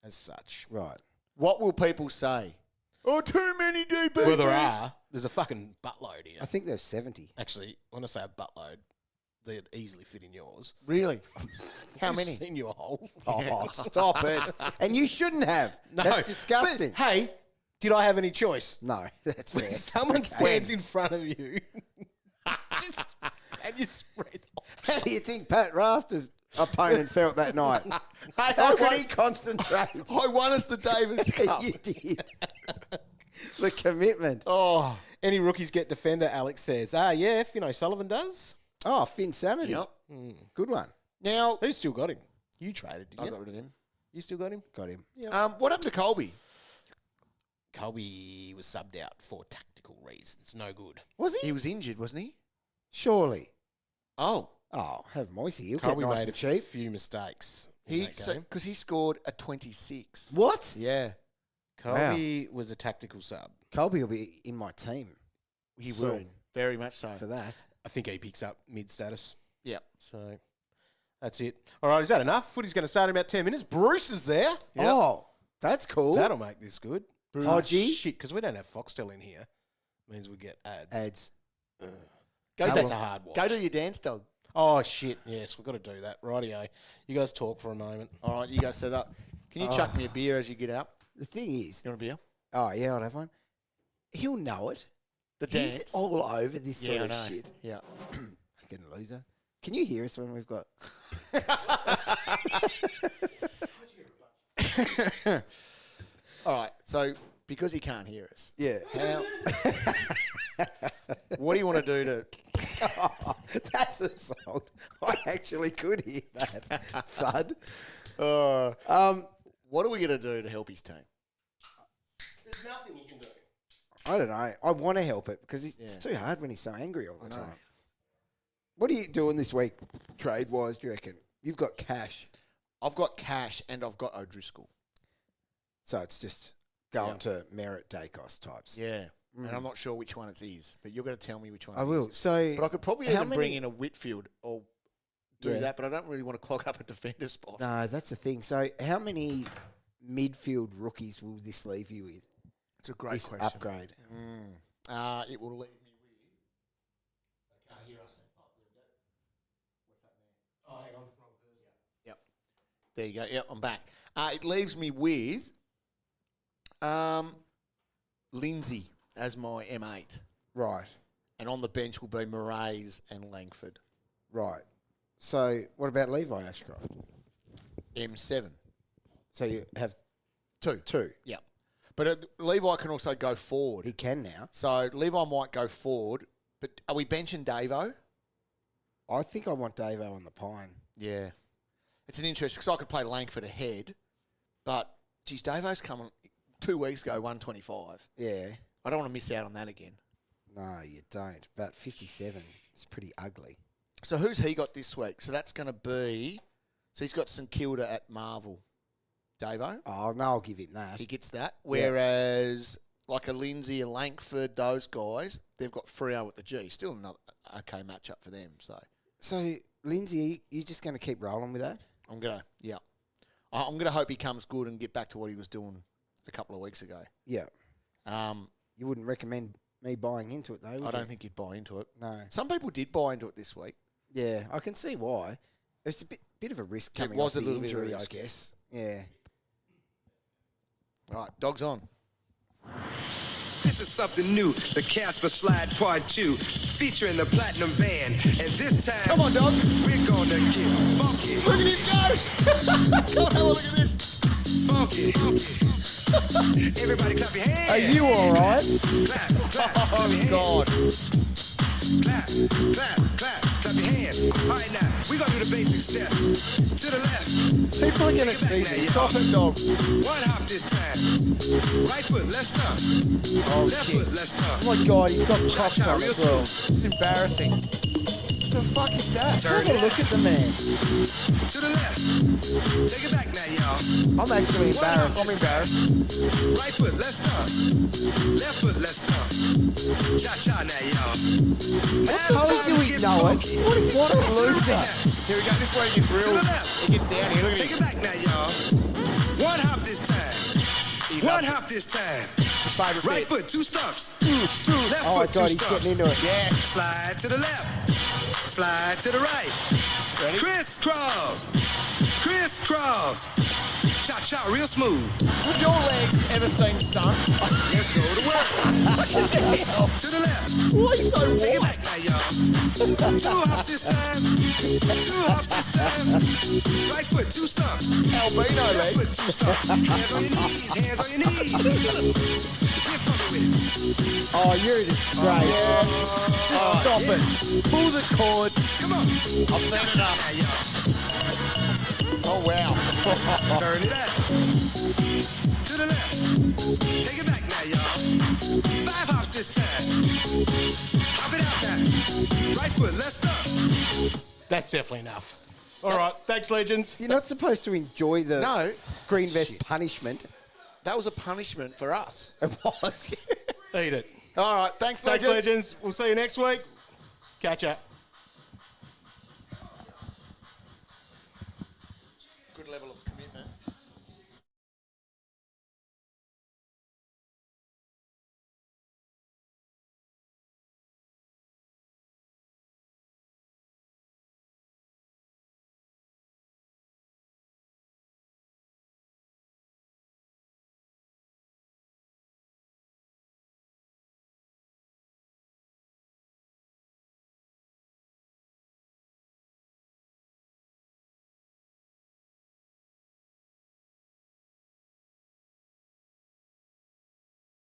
as such. Right. What will people say? Oh, too many DPs. Well, there are. There's a fucking buttload here. I think there's 70. Actually, when I say a buttload, they'd easily fit in yours. Really? How I've many? seen your hole. Oh, stop it. And you shouldn't have. No. That's disgusting. But, hey, did I have any choice? No, that's fair. When someone stands in front of you and you spread off. How do you think Pat Rafter's opponent felt that night? How could he concentrate? I won us the Davis Cup. You did. The commitment. Oh. Any rookies get defender, Alex says. Yeah, if Sullivan does. Oh, Finn Sanity. Yep. Good one. Now, Who's still got him? You traded, did I you? got rid of him. You still got him? Got him. What happened to Colby? Colby was subbed out for tactical reasons. No good. Was he? He was injured, wasn't he? Surely. Oh. Oh, have Moisey. He'll Colby get nice made a and cheap. few mistakes in that game. Because he scored a 26. What? Yeah. Colby was a tactical sub. Colby will be in my team He will. Soon. Very much so. for that. I think he picks up mid status. Yeah. So that's it. All right, is that enough? Footy's going to start in about 10 minutes. Bruce is there. Yep. Oh, that's cool. That'll make this good. Oh, gee. Shit, because we don't have Foxtel in here. Means we get ads. Ads. Go, That's a hard watch. go do your dance, dog. Oh, shit. Yes, we've got to do that. Rightio. You guys talk for a moment. All right, you guys set up. Can you chuck me a beer as you get up? The thing is, You want a beer? oh, yeah, I'll have one. He'll know it. The He's dance. all over this sort yeah, I of know. shit. Yeah. Fucking loser. Can you hear us when we've got... All right, so because he can't hear us, Yeah. how, what do you want to do to... That's a song. I actually could hear that. Thud. What are we going to do to help his team? There's nothing you can do. I don't know. I want to help it because it's too hard when he's so angry all the time. What are you doing this week, trade-wise, do you reckon? You've got cash. I've got Cash and I've got O'Driscoll. So it's just going to Merritt Dacos types. Yeah. And I'm not sure which one it is, but you're going to tell me which one I it will. is. So But I could probably how even bring many- in a Whitfield or do Yeah. that, but I don't really want to clog up a defender spot. No, that's the thing. So how many midfield rookies will this leave you with? It's a great This question. upgrade. It will leave me with... I can't hear us. What's that there? Oh, hang on. Wrong person. Yep. There you go. Yep, I'm back. It leaves me with Lindsay as my M8. Right. And on the bench will be Moraes and Langford. Right. So what about Levi Ashcroft? M7. So you have Two. Yep. But Levi can also go forward. He can now. So Levi might go forward. But are we benching Davo? I think I want Davo on the pine. Yeah. It's an interest because I could play Langford ahead. But, geez, Davo's coming 2 weeks ago, 125. Yeah. I don't want to miss out on that again. No, you don't. But 57 is pretty ugly. So who's he got this week? So that's going to be... So he's got St Kilda at Marvel. Davo. Oh, no, I'll give him that. He gets that. Whereas, like a Lindsay, a Langford, those guys, they've got Freo at the G. Still another okay matchup for them. So, Lindsay, you just going to keep rolling with that? I'm going to hope he comes good and get back to what he was doing a couple of weeks ago. Yeah. Um, You wouldn't recommend me buying into it, though, would I don't you? think you'd buy into it. No. Some people did buy into it this week. Yeah, I can see why. It's a bit of a risk coming was off a the little bit of a injury, I risk. guess. Yeah. All right, dogs on. This is something new, the Casper Slide Part 2, featuring the Platinum Band. And this time, Come on, dog. we're gonna get funky. Look at him go. God, have a look at this. Funky. Everybody clap your hands. Are you all right? Clap, clap, clap your Oh, hands. God. Clap, clap, clap, clap your hands. All right, now, we're gonna do the basic step. To the left. People are going to Take see it back now, this. y'all. Stop it, dog. One hop this time. Right foot, let's stomp. Oh, Left shit. foot, let's stomp. Oh, my God, he's got cops Cha-cha, on real as well. It's embarrassing. What the fuck is that? Turn Have it a look up. at the man. To the left. Take it back now, y'all. I'm actually embarrassed. I'm embarrassed. Right foot, let's stomp. Left foot, let's stomp. Cha-cha now, y'all. Now How it's time do to we get know it? funky. What a loser. Here we go. This is where it gets To real. the left. It gets down here. Look at Take him. it back now, y'all. One hop this time. He One loves it. hop this time. It's his favourite Right bit. foot, two stumps. Toos. Left Oh, my foot, God, two he's stumps. getting into it. Yeah. Slide to the left. Slide to the right. Ready? Crisscross. Crisscross. Cha-cha, real smooth. Have your legs ever seen sun? Let's go to work. To the left. Why are you so Take it white? back now, y'all. Two hops this time. Two hops this time. Right foot, two stumps. Albino Left legs. foot, two stumps. Hands on your knees. Hands on your knees. Get funky with it. Oh, you're a disgrace. Just stop it. Pull the cord. Come on. I've seen enough. Now, y'all. Oh, wow. Turn it up. To the left. Take it back now, y'all. 5 hops this time. Hop it out now. Right foot, let's stop. That's definitely enough. All right, thanks, legends. You're not supposed to enjoy the No, green vest punishment. that was a punishment for us. It was. Eat it. All right, thanks, Thanks, legends. legends. We'll see you next week. Catch ya. Good level of commitment.